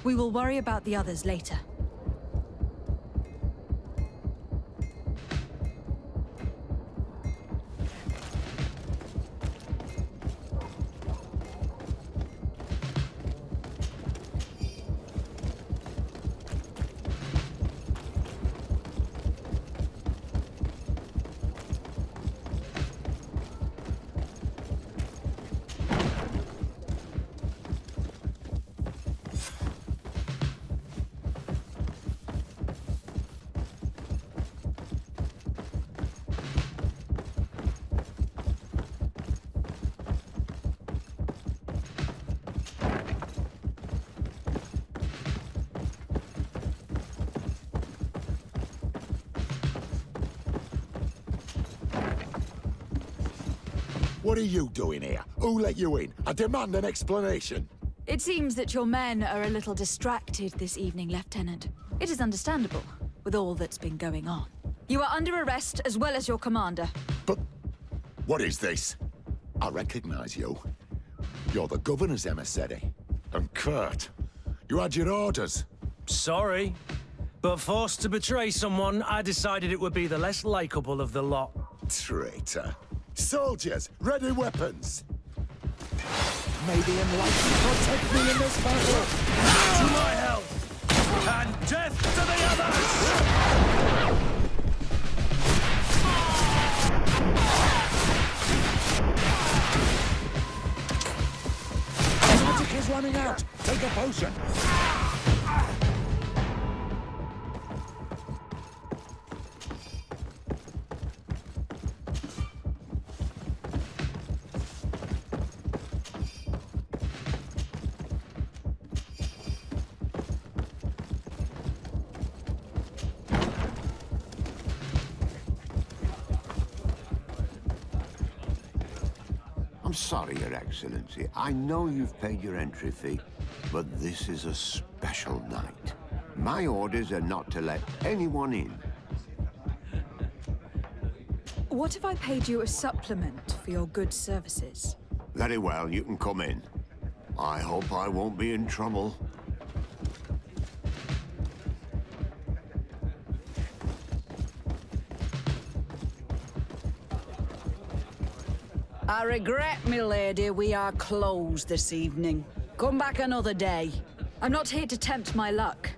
We will worry about the others later. What are you doing here? Who let you in? I demand an explanation. It seems that your men are a little distracted this evening, Lieutenant. It is understandable, with all that's been going on. You are under arrest, as well as your commander. But what is this? I recognize you. You're the governor's emissary. And Kurt, you had your orders. Sorry, but forced to betray someone, I decided it would be the less likable of the lot. Traitor. Soldiers, ready weapons. May the enlightened protect me in this battle! To my health! And death to the others! Magic is running out! Take a potion! I'm sorry, Your Excellency. I know you've paid your entry fee, but this is a special night. My orders are not to let anyone in. What if I paid you a supplement for your good services? Very well, you can come in. I hope I won't be in trouble. I regret, milady, we are closed this evening. Come back another day. I'm not here to tempt my luck.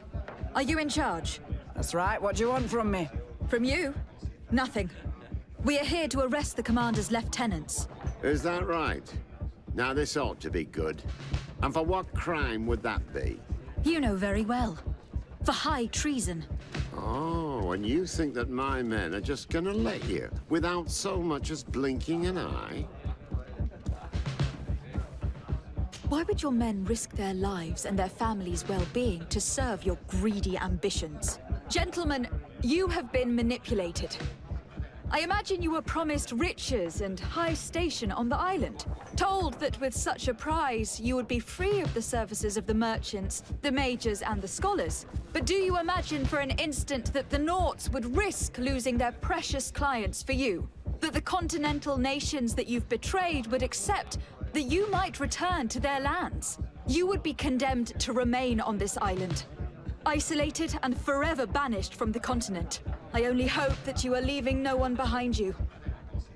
Are you in charge? That's right. What do you want from me? From you? Nothing. We are here to arrest the commander's lieutenants. Is that right? Now this ought to be good. And for what crime would that be? You know very well. For high treason. Oh, and you think that my men are just gonna let you, without so much as blinking an eye? Why would your men risk their lives and their families' well-being to serve your greedy ambitions? Gentlemen, you have been manipulated. I imagine you were promised riches and high station on the island. Told that with such a prize, you would be free of the services of the merchants, the mages, and the scholars. But do you imagine for an instant that the Nauts would risk losing their precious clients for you? That the continental nations that you've betrayed would accept that you might return to their lands? You would be condemned to remain on this island, isolated and forever banished from the continent. I only hope that you are leaving no one behind you,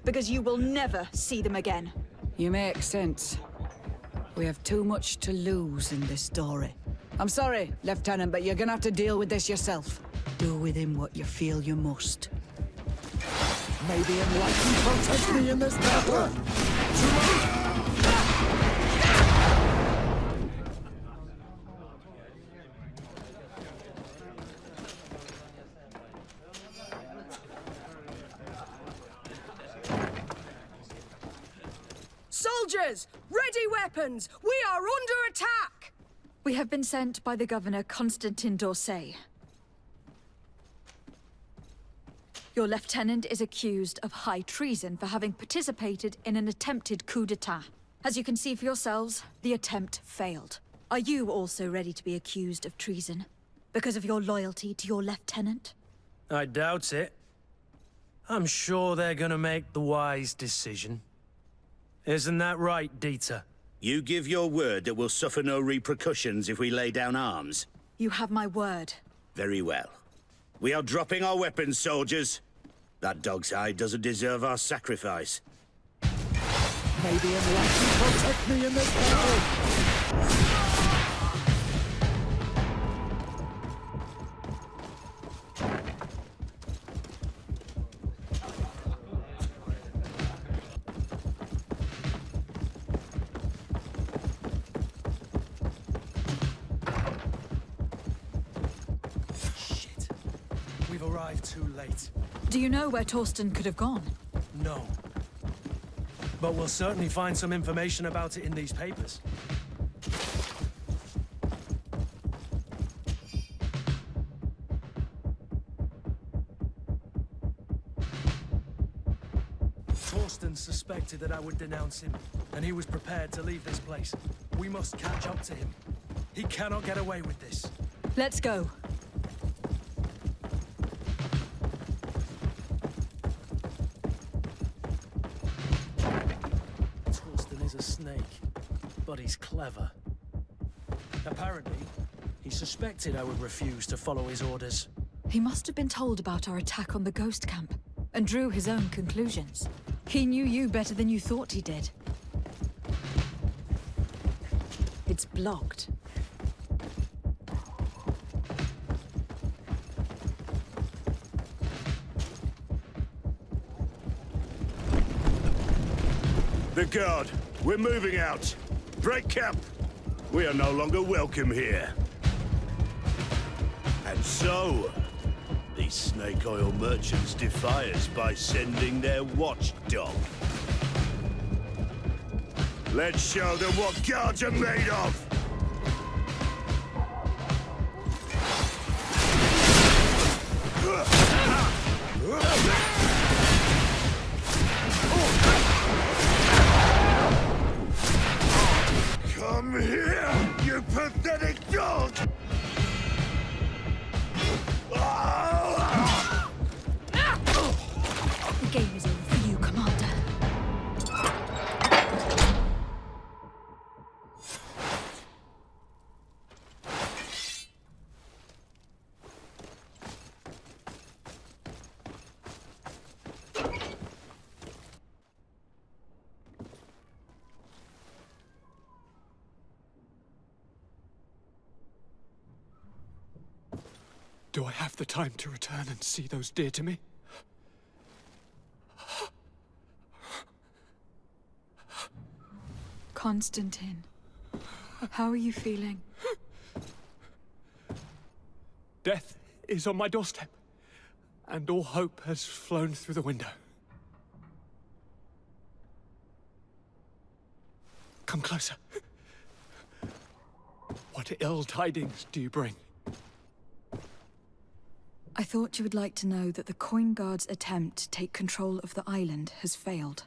because you will never see them again. You make sense. We have too much to lose in this story. I'm sorry, Lieutenant, but you're gonna have to deal with this yourself. Do with him what you feel you must. May the enlightened protect me in this battle! Soldiers! Ready weapons! We are under attack! We have been sent by the Governor Constantin d'Orsay. Your lieutenant is accused of high treason for having participated in an attempted coup d'etat. As you can see for yourselves, the attempt failed. Are you also ready to be accused of treason? Because of your loyalty to your lieutenant? I doubt it. I'm sure they're gonna make the wise decision. Isn't that right, Dieter? You give your word that we'll suffer no repercussions if we lay down arms? You have my word. Very well. We are dropping our weapons, soldiers. That dog's hide doesn't deserve our sacrifice. May the enlightened protect me in this battle! We've arrived too late. Do you know where Torsten could have gone? No. But we'll certainly find some information about it in these papers. Torsten suspected that I would denounce him, and he was prepared to leave this place. We must catch up to him. He cannot get away with this. Let's go. but he's clever. Apparently, he suspected I would refuse to follow his orders. He must have been told about our attack on the ghost camp, and drew his own conclusions. He knew you better than you thought he did. It's blocked. The guard, we're moving out. Break camp. We are no longer welcome here. And so, these snake oil merchants defy us by sending their watchdog. Let's show them what guards are made of! Come here, you pathetic dog! The game is over for you, Commander. Do I have the time to return and see those dear to me? Constantine, how are you feeling? Death is on my doorstep, and all hope has flown through the window. Come closer. What ill tidings do you bring? I thought you would like to know that the Coin Guard's attempt to take control of the island has failed.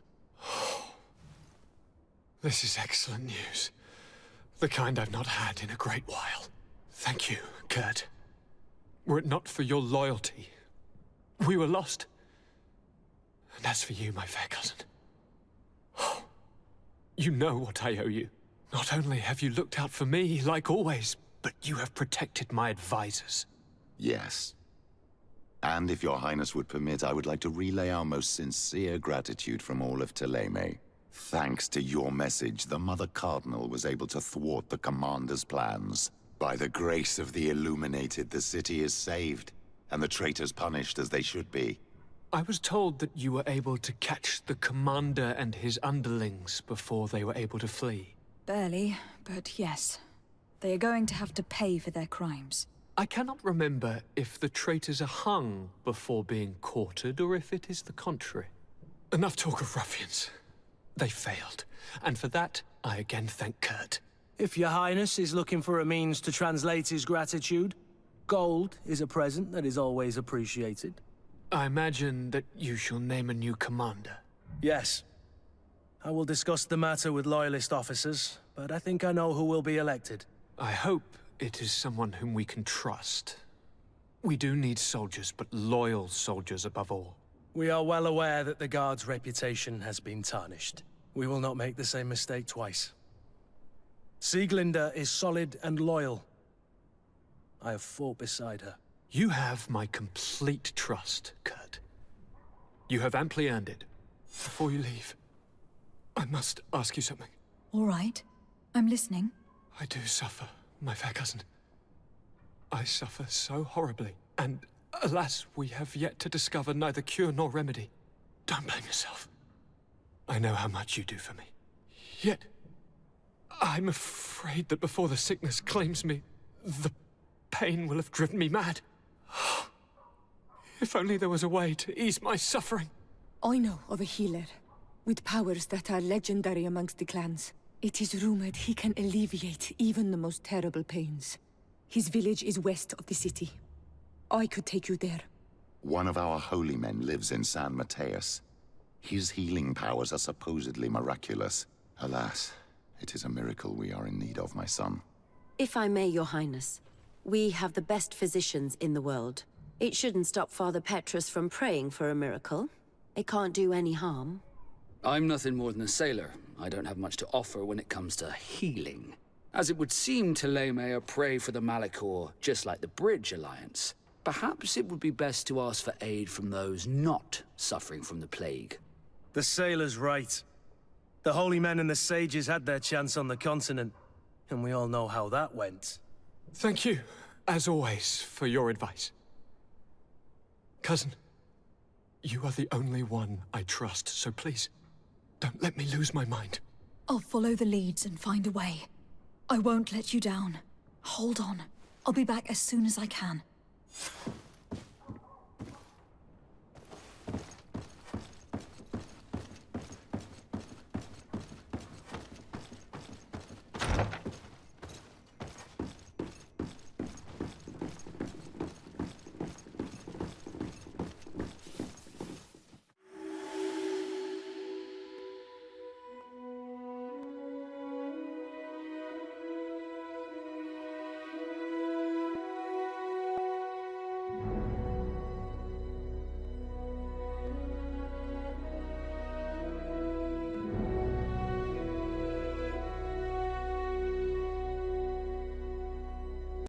This is excellent news. The kind I've not had in a great while. Thank you, Kurt. Were it not for your loyalty, we were lost. And as for you, my fair cousin, you know what I owe you. Not only have you looked out for me, like always, but you have protected my advisors. Yes. And if your highness would permit, I would like to relay our most sincere gratitude from all of Thélème. Thanks to your message, the Mother Cardinal was able to thwart the Commander's plans. By the grace of the Illuminated, the city is saved, and the traitors punished as they should be. I was told that you were able to catch the Commander and his underlings before they were able to flee. Barely, but yes. They are going to have to pay for their crimes. I cannot remember if the traitors are hung before being quartered, or if it is the contrary. Enough talk of ruffians. They failed, and for that, I again thank Kurt. If your highness is looking for a means to translate his gratitude, gold is a present that is always appreciated. I imagine that you shall name a new commander. Yes. I will discuss the matter with Loyalist officers, but I think I know who will be elected. I hope it is someone whom we can trust. We do need soldiers, but loyal soldiers above all. We are well aware that the Guard's reputation has been tarnished. We will not make the same mistake twice. Sieglinde is solid and loyal. I have fought beside her. You have my complete trust, Kurt. You have amply earned it. Before you leave, I must ask you something. All right. I'm listening. I do suffer, my fair cousin. I suffer so horribly, and alas, we have yet to discover neither cure nor remedy. Don't blame yourself. I know how much you do for me. Yet, I'm afraid that before the sickness claims me, the pain will have driven me mad. If only there was a way to ease my suffering. I know of a healer, with powers that are legendary amongst the clans. It is rumored he can alleviate even the most terrible pains. His village is west of the city. I could take you there. One of our holy men lives in San Mateus. His healing powers are supposedly miraculous. Alas, it is a miracle we are in need of, my son. If I may, Your Highness, we have the best physicians in the world. It shouldn't stop Father Petrus from praying for a miracle. It can't do any harm. I'm nothing more than a sailor. I don't have much to offer when it comes to healing. As it would seem Teleme are prey for the Malachor, just like the Bridge Alliance. Perhaps it would be best to ask for aid from those not suffering from the plague. The sailor's right. The holy men and the sages had their chance on the continent, and we all know how that went. Thank you, as always, for your advice. Cousin, you are the only one I trust, so please, don't let me lose my mind. I'll follow the leads and find a way. I won't let you down. Hold on. I'll be back as soon as I can.